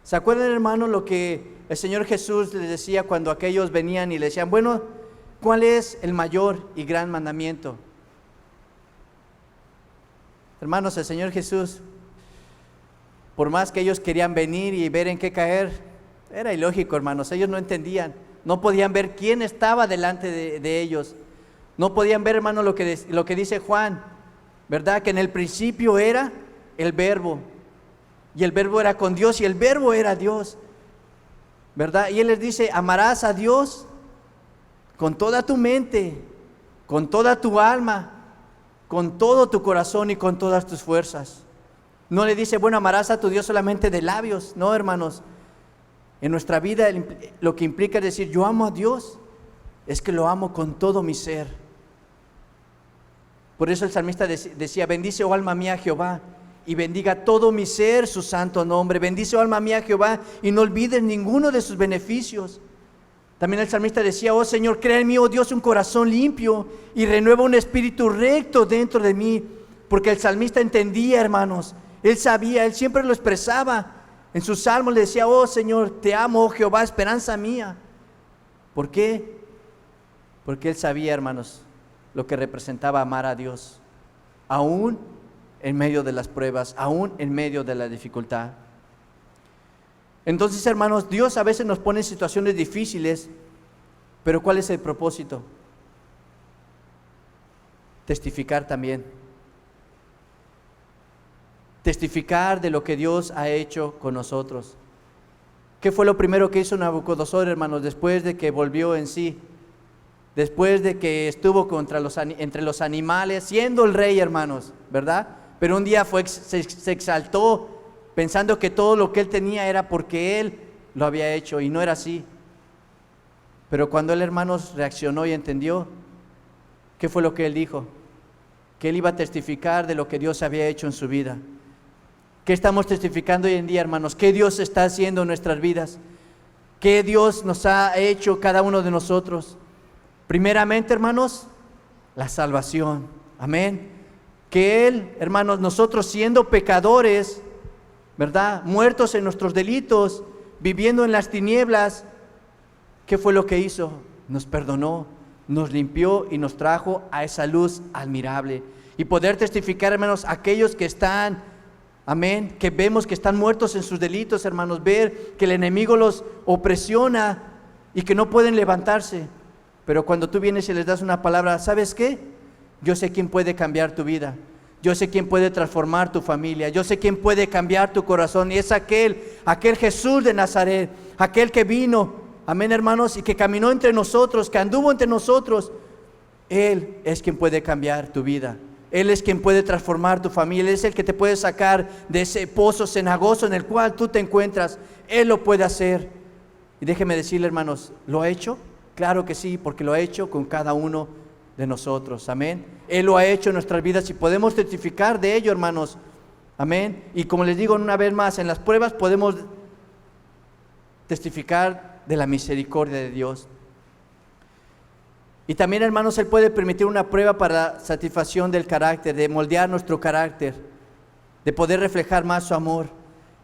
¿Se acuerdan, hermanos, lo que el Señor Jesús les decía cuando aquellos venían y le decían: bueno, ¿cuál es el mayor y gran mandamiento? Hermanos, el Señor Jesús, por más que ellos querían venir y ver en qué caer, era ilógico, hermanos. Ellos no entendían, no podían ver quién estaba delante de ellos. No podían ver, hermanos, lo que dice Juan, ¿verdad? Que en el principio era el Verbo, y el Verbo era con Dios, y el Verbo era Dios, ¿verdad? Y Él les dice: amarás a Dios con toda tu mente, con toda tu alma, con todo tu corazón y con todas tus fuerzas. No le dice: bueno, amarás a tu Dios solamente de labios. No, hermanos, en nuestra vida lo que implica decir yo amo a Dios es que lo amo con todo mi ser. Por eso el salmista decía: bendice, oh alma mía, a Jehová, y bendiga todo mi ser su santo nombre. Bendice, oh alma mía, a Jehová, y no olvides ninguno de sus beneficios. También el salmista decía: oh Señor, crea en mí, oh Dios, un corazón limpio, y renueva un espíritu recto dentro de mí. Porque el salmista entendía, hermanos, él sabía, él siempre lo expresaba. En sus salmos le decía: oh Señor, te amo, oh Jehová, esperanza mía. ¿Por qué? Porque él sabía, hermanos, lo que representaba amar a Dios, aún en medio de las pruebas, aún en medio de la dificultad. Entonces, hermanos, Dios a veces nos pone en situaciones difíciles Pero ¿cuál es el propósito? Testificar también. Testificar de lo que Dios ha hecho con nosotros. ¿Qué fue lo primero que hizo Nabucodonosor, hermanos, después de que volvió en sí? Después de que estuvo entre los animales, siendo el rey, hermanos, ¿verdad? Pero un día se exaltó pensando que todo lo que él tenía era porque él lo había hecho, y no era así. Pero cuando él, hermanos, reaccionó y entendió, ¿qué fue lo que él dijo? Que él iba a testificar de lo que Dios había hecho en su vida. ¿Qué estamos testificando hoy en día, hermanos? ¿Qué Dios está haciendo en nuestras vidas? ¿Qué Dios nos ha hecho cada uno de nosotros? Primeramente, hermanos, la salvación. Amén. Que Él, hermanos, nosotros siendo pecadores, ¿verdad? Muertos en nuestros delitos, viviendo en las tinieblas, ¿qué fue lo que hizo? Nos perdonó, nos limpió y nos trajo a esa luz admirable. Y poder testificar, hermanos, aquellos que están, amén, que vemos que están muertos en sus delitos, hermanos, ver que el enemigo los opresiona y que no pueden levantarse. Pero cuando tú vienes y les das una palabra, ¿sabes qué? Yo sé quién puede cambiar tu vida. Yo sé quién puede transformar tu familia. Yo sé quién puede cambiar tu corazón. Y es aquel Jesús de Nazaret, aquel que vino, amén, hermanos, y que caminó entre nosotros, que anduvo entre nosotros. Él es quien puede cambiar tu vida. Él es quien puede transformar tu familia. Él es el que te puede sacar de ese pozo cenagoso en el cual tú te encuentras. Él lo puede hacer. Y déjeme decirle, hermanos, ¿lo ha hecho? Claro que sí, porque lo ha hecho con cada uno de nosotros. Amén. Él lo ha hecho en nuestras vidas y podemos testificar de ello, hermanos. Amén. Y como les digo una vez más, en las pruebas podemos testificar de la misericordia de Dios. Y también, hermanos, Él puede permitir una prueba para la satisfacción del carácter, de moldear nuestro carácter, de poder reflejar más su amor.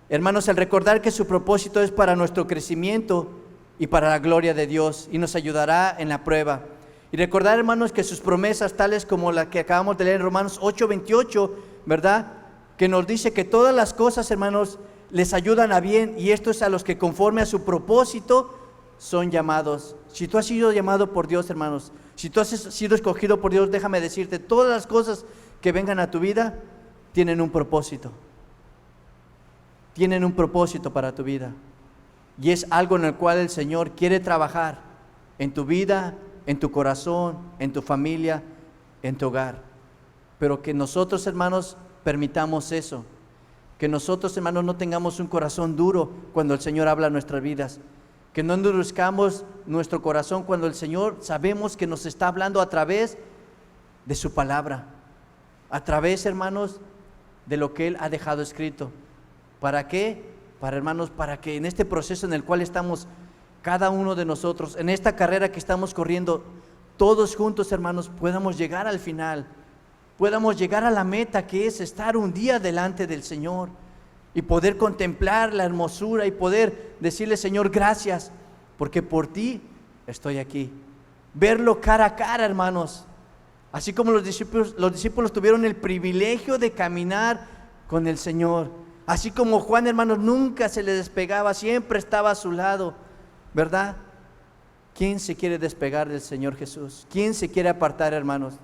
Hermanos, el recordar que su propósito es para nuestro crecimiento y para la gloria de Dios, y nos ayudará en la prueba. Y recordar, hermanos, que sus promesas, tales como la que acabamos de leer en Romanos 8:28, ¿verdad? Que nos dice que todas las cosas, hermanos, les ayudan a bien, y esto es a los que conforme a su propósito son llamados. Si tú has sido llamado por Dios, hermanos, si tú has sido escogido por Dios, déjame decirte, todas las cosas que vengan a tu vida tienen un propósito. Tienen un propósito para tu vida. Y es algo en el cual el Señor quiere trabajar en tu vida, en tu corazón, en tu familia, en tu hogar. Pero que nosotros, hermanos, permitamos eso. Que nosotros, hermanos, no tengamos un corazón duro cuando el Señor habla en nuestras vidas. Que no endurezcamos nuestro corazón cuando el Señor sabemos que nos está hablando a través de su palabra. A través, hermanos, de lo que Él ha dejado escrito. ¿Para qué? Hermanos, para que en este proceso en el cual estamos cada uno de nosotros, en esta carrera que estamos corriendo, todos juntos, hermanos, podamos llegar al final, podamos llegar a la meta, que es estar un día delante del Señor y poder contemplar la hermosura y poder decirle, Señor, gracias, porque por ti estoy aquí. Verlo cara a cara, hermanos, así como los discípulos tuvieron el privilegio de caminar con el Señor. Así como Juan, hermanos, nunca se le despegaba, siempre estaba a su lado, ¿verdad? ¿Quién se quiere despegar del Señor Jesús? ¿Quién se quiere apartar, hermanos?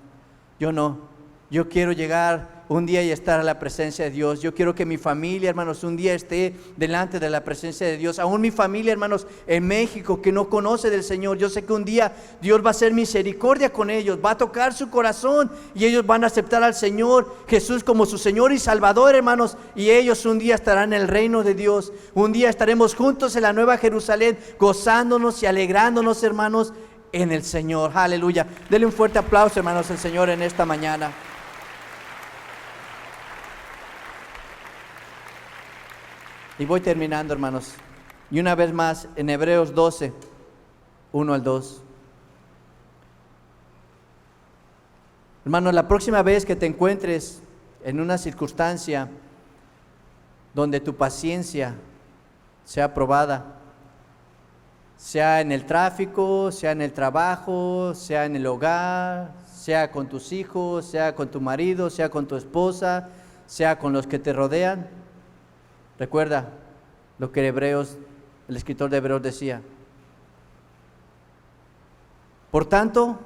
Yo no. Yo quiero llegar un día y estar a la presencia de Dios. Yo quiero que mi familia, hermanos, un día esté delante de la presencia de Dios. Aún mi familia, hermanos, en México, que no conoce del Señor, yo sé que un día Dios va a hacer misericordia con ellos, va a tocar su corazón y ellos van a aceptar al Señor Jesús como su Señor y Salvador, hermanos, y ellos un día estarán en el reino de Dios. Un día estaremos juntos en la Nueva Jerusalén, gozándonos y alegrándonos, hermanos, en el Señor. Aleluya. Denle un fuerte aplauso, hermanos, al Señor en esta mañana. Y voy terminando, hermanos. Y una vez más, en Hebreos 12, 1 al 2. Hermanos, la próxima vez que te encuentres en una circunstancia donde tu paciencia sea probada, sea en el tráfico, sea en el trabajo, sea en el hogar, sea con tus hijos, sea con tu marido, sea con tu esposa, sea con los que te rodean, recuerda lo que el escritor de Hebreos decía. Por tanto,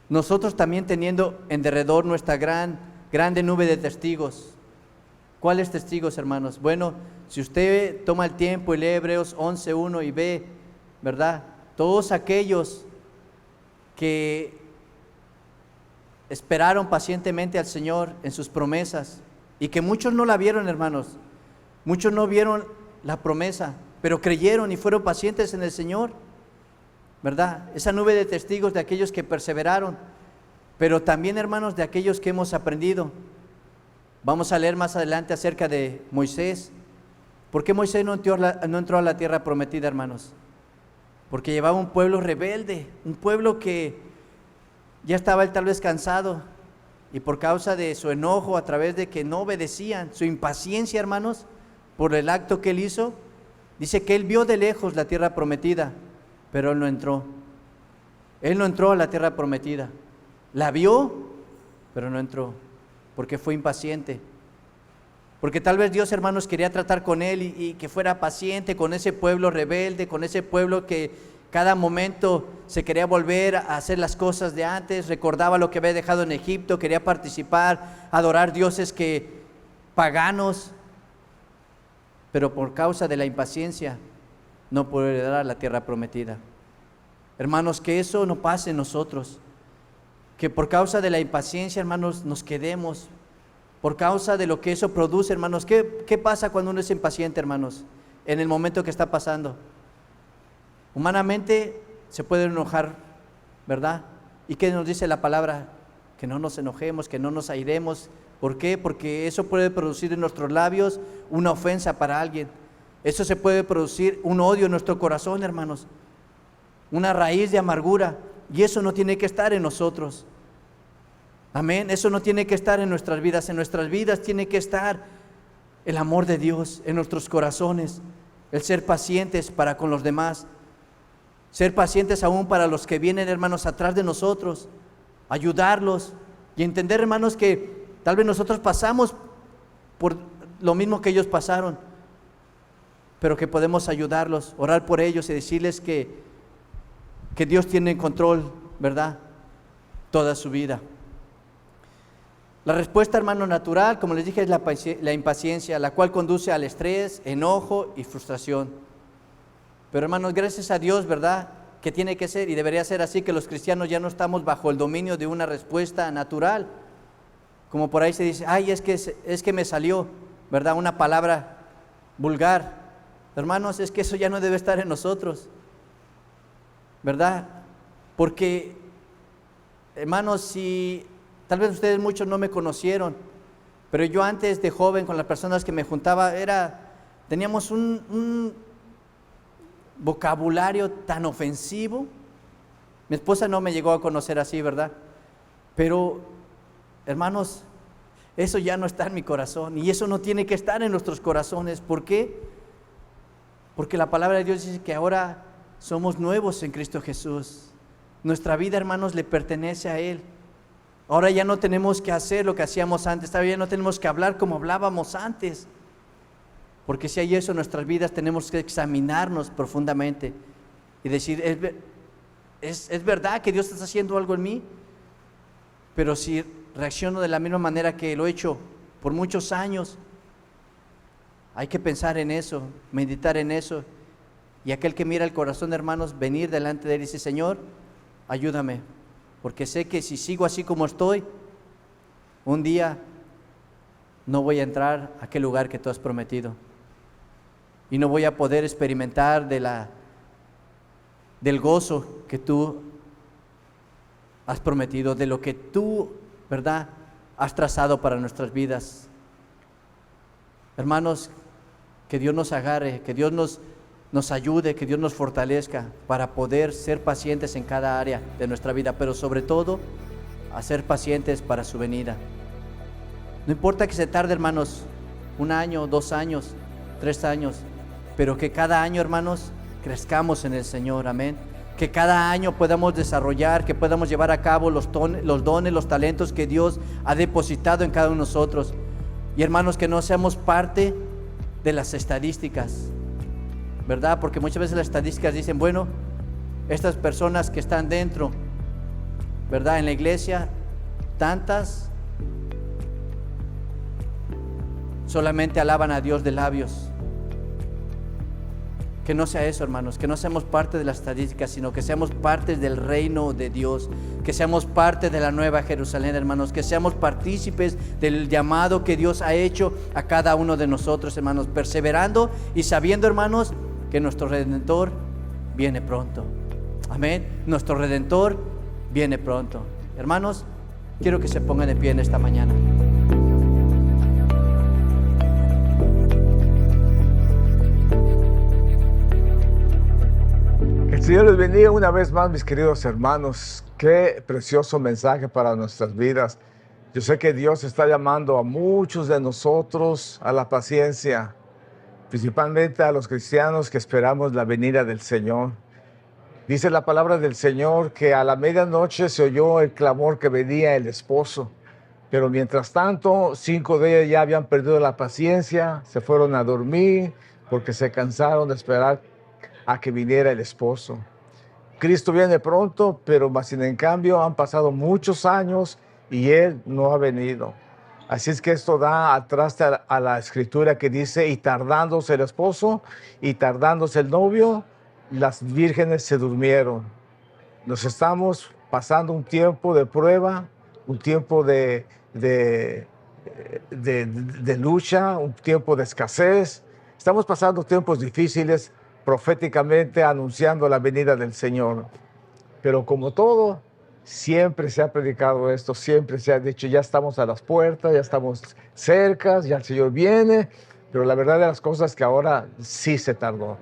nosotros también teniendo en derredor nuestra grande nube de testigos. ¿Cuáles testigos, hermanos? Bueno, si usted toma el tiempo y lee Hebreos 11:1 y ve, ¿verdad? Todos aquellos que esperaron pacientemente al Señor en sus promesas y que muchos no la vieron, hermanos. Muchos no vieron la promesa, pero creyeron y fueron pacientes en el Señor, ¿verdad? Esa nube de testigos de aquellos que perseveraron, pero también, hermanos, de aquellos que hemos aprendido. Vamos a leer más adelante acerca de Moisés. ¿Por qué Moisés no entró a la tierra prometida, hermanos? Porque llevaba un pueblo rebelde, un pueblo que ya estaba él tal vez cansado, y por causa de su enojo, a través de que no obedecían, su impaciencia, hermanos, por el acto que él hizo, dice que él vio de lejos la tierra prometida, pero él no entró. Él no entró a la tierra prometida. La vio, pero no entró, porque fue impaciente. Porque tal vez Dios, hermanos, quería tratar con él y que fuera paciente con ese pueblo rebelde, con ese pueblo que cada momento se quería volver a hacer las cosas de antes, recordaba lo que había dejado en Egipto, quería participar, adorar dioses paganos, pero por causa de la impaciencia no pudo heredar la tierra prometida. Hermanos, que eso no pase en nosotros, que por causa de la impaciencia, hermanos, nos quedemos, por causa de lo que eso produce, hermanos. ¿Qué pasa cuando uno es impaciente, hermanos? En el momento que está pasando. Humanamente se puede enojar, ¿verdad? ¿Y qué nos dice la palabra? Que no nos enojemos, que no nos airemos. ¿Por qué? Porque eso puede producir en nuestros labios una ofensa para alguien. Eso se puede producir un odio en nuestro corazón, hermanos, una raíz de amargura, y eso no tiene que estar en nosotros. Amén. Eso no tiene que estar en nuestras vidas. En nuestras vidas tiene que estar el amor de Dios en nuestros corazones, el ser pacientes para con los demás, ser pacientes aún para los que vienen, hermanos, atrás de nosotros, ayudarlos y entender, hermanos, que tal vez nosotros pasamos por lo mismo que ellos pasaron, pero que podemos ayudarlos, orar por ellos y decirles que Dios tiene en control, ¿verdad?, toda su vida. La respuesta, hermano, natural, como les dije, es la impaciencia, la cual conduce al estrés, enojo y frustración. Pero, hermanos, gracias a Dios, ¿verdad?, que tiene que ser y debería ser así, que los cristianos ya no estamos bajo el dominio de una respuesta natural. Como por ahí se dice, ay, es que me salió, ¿verdad?, una palabra vulgar. Hermanos, es que eso ya no debe estar en nosotros, ¿verdad? Porque, hermanos, si tal vez ustedes muchos no me conocieron, pero yo antes de joven con las personas que me juntaba, teníamos un vocabulario tan ofensivo. Mi esposa no me llegó a conocer así, ¿verdad? Pero, hermanos, eso ya no está en mi corazón, y eso no tiene que estar en nuestros corazones. ¿Por qué? Porque la palabra de Dios dice que ahora somos nuevos en Cristo Jesús. Nuestra vida, hermanos, le pertenece a Él. Ahora ya no tenemos que hacer lo que hacíamos antes, todavía no tenemos que hablar como hablábamos antes. Porque si hay eso en nuestras vidas, tenemos que examinarnos profundamente y decir, ¿es verdad que Dios está haciendo algo en mí? Pero si reacciono de la misma manera que lo he hecho por muchos años, hay que pensar en eso, meditar en eso. Y aquel que mira el corazón, hermanos, venir delante de Él y decir, Señor, ayúdame, porque sé que si sigo así como estoy, un día no voy a entrar a aquel lugar que tú has prometido, y no voy a poder experimentar del gozo que tú has prometido, de lo que tú, ¿verdad?, has trazado para nuestras vidas. Hermanos, que Dios nos agarre, que Dios nos ayude, que Dios nos fortalezca para poder ser pacientes en cada área de nuestra vida, pero sobre todo a ser pacientes para su venida. No importa que se tarde, hermanos, 1 año, 2 años, 3 años, pero que cada año, hermanos, crezcamos en el Señor, amén. Que cada año podamos desarrollar, que podamos llevar a cabo los dones, los talentos que Dios ha depositado en cada uno de nosotros. Y, hermanos, que no seamos parte de las estadísticas, ¿verdad? Porque muchas veces las estadísticas dicen, bueno, estas personas que están dentro, ¿verdad? En la iglesia, tantas solamente alaban a Dios de labios. Que no sea eso, hermanos, que no seamos parte de las estadísticas, sino que seamos parte del reino de Dios, que seamos parte de la nueva Jerusalén, hermanos, que seamos partícipes del llamado que Dios ha hecho a cada uno de nosotros, hermanos, perseverando y sabiendo, hermanos, que nuestro Redentor viene pronto. Amén. Nuestro Redentor viene pronto. Hermanos, quiero que se pongan de pie en esta mañana. El Señor les bendiga una vez más, mis queridos hermanos. Qué precioso mensaje para nuestras vidas. Yo sé que Dios está llamando a muchos de nosotros a la paciencia, principalmente a los cristianos que esperamos la venida del Señor. Dice la palabra del Señor que a la medianoche se oyó el clamor que venía el esposo. Pero mientras tanto, 5 de ellos ya habían perdido la paciencia, se fueron a dormir porque se cansaron de esperar a que viniera el esposo. Cristo viene pronto, pero más sin en cambio han pasado muchos años y Él no ha venido. Así es que esto da atrás a la escritura que dice, y tardándose el esposo y tardándose el novio, las vírgenes se durmieron. Nos estamos pasando un tiempo de prueba, un tiempo de lucha, un tiempo de escasez. Estamos pasando tiempos difíciles, proféticamente anunciando la venida del Señor. Pero como todo, siempre se ha predicado esto, siempre se ha dicho, ya estamos a las puertas, ya estamos cerca, ya el Señor viene, pero la verdad de las cosas es que ahora sí se tardó.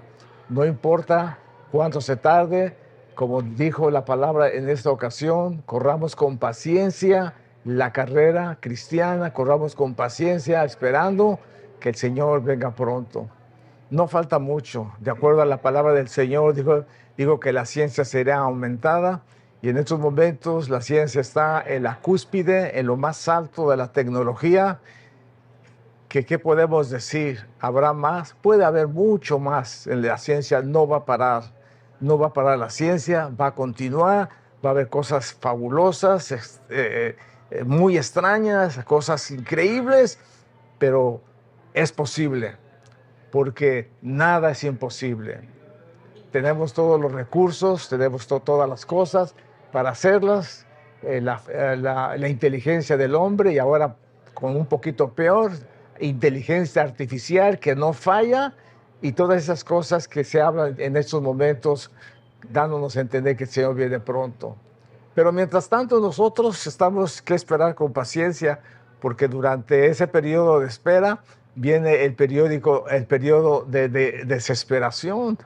No importa cuánto se tarde, como dijo la palabra en esta ocasión, corramos con paciencia la carrera cristiana, corramos con paciencia esperando que el Señor venga pronto. No falta mucho, de acuerdo a la palabra del Señor, digo que la ciencia será aumentada y en estos momentos la ciencia está en la cúspide, en lo más alto de la tecnología. ¿Qué podemos decir? ¿Habrá más? Puede haber mucho más. En la ciencia no va a parar, no va a parar la ciencia, va a continuar, va a haber cosas fabulosas, muy extrañas, cosas increíbles, pero es posible. Porque nada es imposible. Tenemos todos los recursos, tenemos todas las cosas para hacerlas, la inteligencia del hombre y ahora con un poquito peor, inteligencia artificial que no falla y todas esas cosas que se hablan en estos momentos dándonos a entender que el Señor viene pronto. Pero mientras tanto nosotros estamos que esperar con paciencia porque durante ese periodo de espera viene el periodo de desesperación,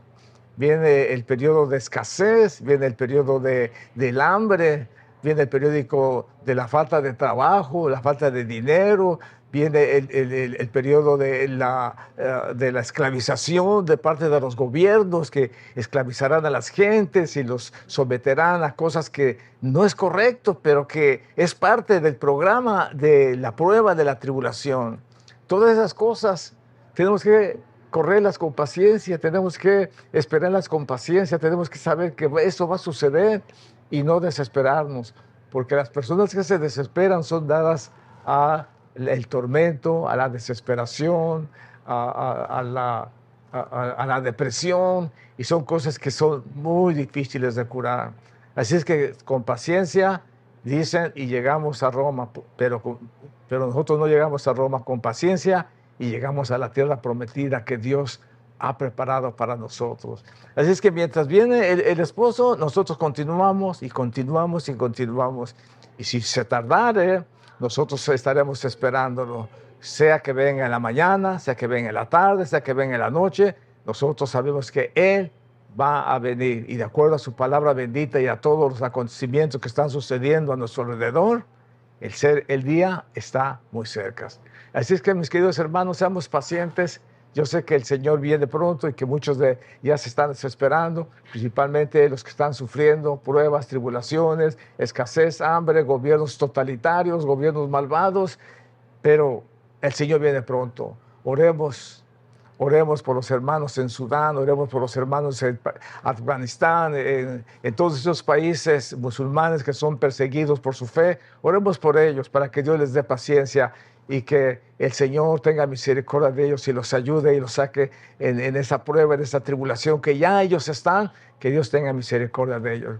viene el periodo de escasez, viene el periodo del hambre, viene el periodo de la falta de trabajo, la falta de dinero, viene el periodo de la esclavización de parte de los gobiernos que esclavizarán a las gentes y los someterán a cosas que no es correcto, pero que es parte del programa de la prueba de la tribulación. Todas esas cosas tenemos que correrlas con paciencia, tenemos que esperarlas con paciencia, tenemos que saber que eso va a suceder y no desesperarnos, porque las personas que se desesperan son dadas al tormento, a la desesperación, a la depresión, y son cosas que son muy difíciles de curar. Así es que con paciencia dicen y llegamos a Roma, pero nosotros no llegamos a Roma con paciencia y llegamos a la tierra prometida que Dios ha preparado para nosotros. Así es que mientras viene el esposo, nosotros continuamos y continuamos y continuamos. Y si se tardare, nosotros estaremos esperándolo, sea que venga en la mañana, sea que venga en la tarde, sea que venga en la noche. Nosotros sabemos que Él va a venir y de acuerdo a su palabra bendita y a todos los acontecimientos que están sucediendo a nuestro alrededor, el día está muy cerca. Así es que, mis queridos hermanos, seamos pacientes. Yo sé que el Señor viene pronto y que muchos ya se están desesperando, principalmente los que están sufriendo pruebas, tribulaciones, escasez, hambre, gobiernos totalitarios, gobiernos malvados, pero el Señor viene pronto. Oremos Oremos por los hermanos en Sudán, oremos por los hermanos en Afganistán, en todos esos países musulmanes que son perseguidos por su fe. Oremos por ellos para que Dios les dé paciencia y que el Señor tenga misericordia de ellos y los ayude y los saque en esa prueba, en esa tribulación que ya ellos están, que Dios tenga misericordia de ellos.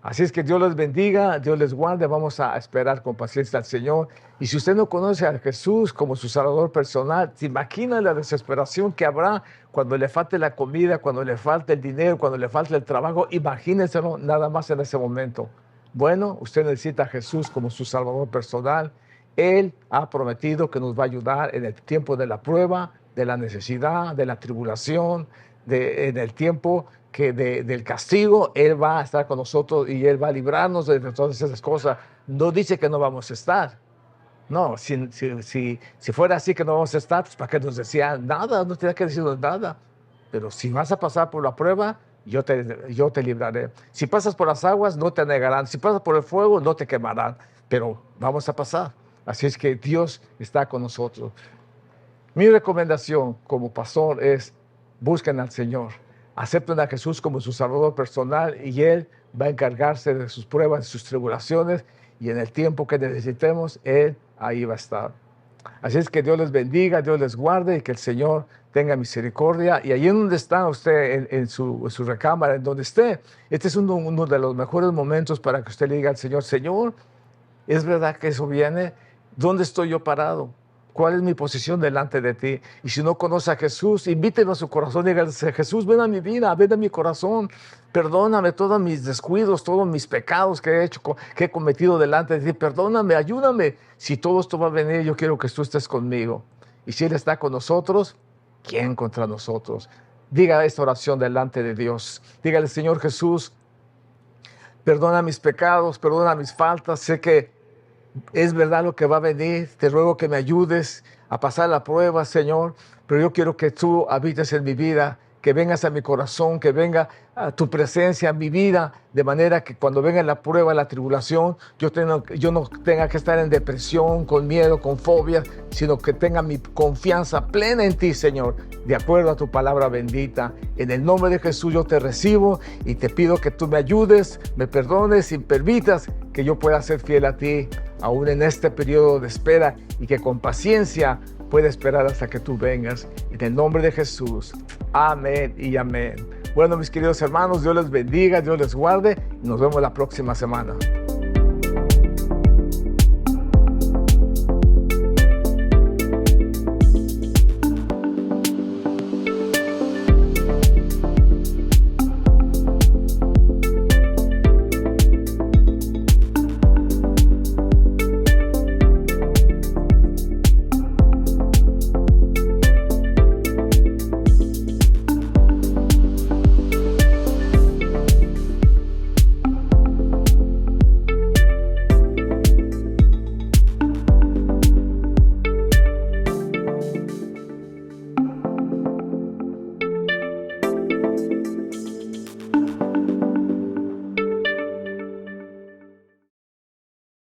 Así es que Dios les bendiga, Dios les guarde, vamos a esperar con paciencia al Señor. Y si usted no conoce a Jesús como su Salvador personal, ¿se imagina la desesperación que habrá cuando le falte la comida, cuando le falte el dinero, cuando le falte el trabajo? Imagínenselo nada más en ese momento. Bueno, usted necesita a Jesús como su Salvador personal. Él ha prometido que nos va a ayudar en el tiempo de la prueba, de la necesidad, de la tribulación, en el tiempo del castigo. Él va a estar con nosotros y Él va a librarnos de todas esas cosas. No dice que no vamos a estar. No, si fuera así que no vamos a estar, pues ¿para qué nos decía nada? No tenía que decirnos nada. Pero si vas a pasar por la prueba, yo te libraré. Si pasas por las aguas, no te anegarán. Si pasas por el fuego, no te quemarán. Pero vamos a pasar. Así es que Dios está con nosotros. Mi recomendación como pastor es: busquen al Señor, acepten a Jesús como su Salvador personal y Él va a encargarse de sus pruebas, de sus tribulaciones, y en el tiempo que necesitemos, Él ahí va a estar. Así es que Dios les bendiga, Dios les guarde y que el Señor tenga misericordia. Y ahí en donde está usted, en su recámara, en donde esté, este es uno de los mejores momentos para que usted le diga al Señor: Señor, ¿es verdad que eso viene? ¿Dónde estoy yo parado? ¿Cuál es mi posición delante de ti? Y si no conoce a Jesús, invítelo a su corazón. Dígale: Jesús, ven a mi vida, ven a mi corazón. Perdóname todos mis descuidos, todos mis pecados que he hecho, que he cometido delante de ti. Perdóname, ayúdame. Si todo esto va a venir, yo quiero que tú estés conmigo. Y si Él está con nosotros, ¿quién contra nosotros? Diga esta oración delante de Dios. Dígale: Señor Jesús, perdona mis pecados, perdona mis faltas. Sé que es verdad lo que va a venir. Te ruego que me ayudes a pasar la prueba, Señor, pero yo quiero que tú habites en mi vida, que vengas a mi corazón, que venga a tu presencia en mi vida, de manera que cuando venga la prueba, la tribulación, yo no tenga que estar en depresión, con miedo, con fobia, sino que tenga mi confianza plena en ti, Señor, de acuerdo a tu palabra bendita. En el nombre de Jesús yo te recibo y te pido que tú me ayudes, me perdones y permitas que yo pueda ser fiel a ti, aún en este periodo de espera, y que con paciencia pueda esperar hasta que tú vengas. En el nombre de Jesús. Amén y amén. Bueno, mis queridos hermanos, Dios les bendiga, Dios les guarde y nos vemos la próxima semana.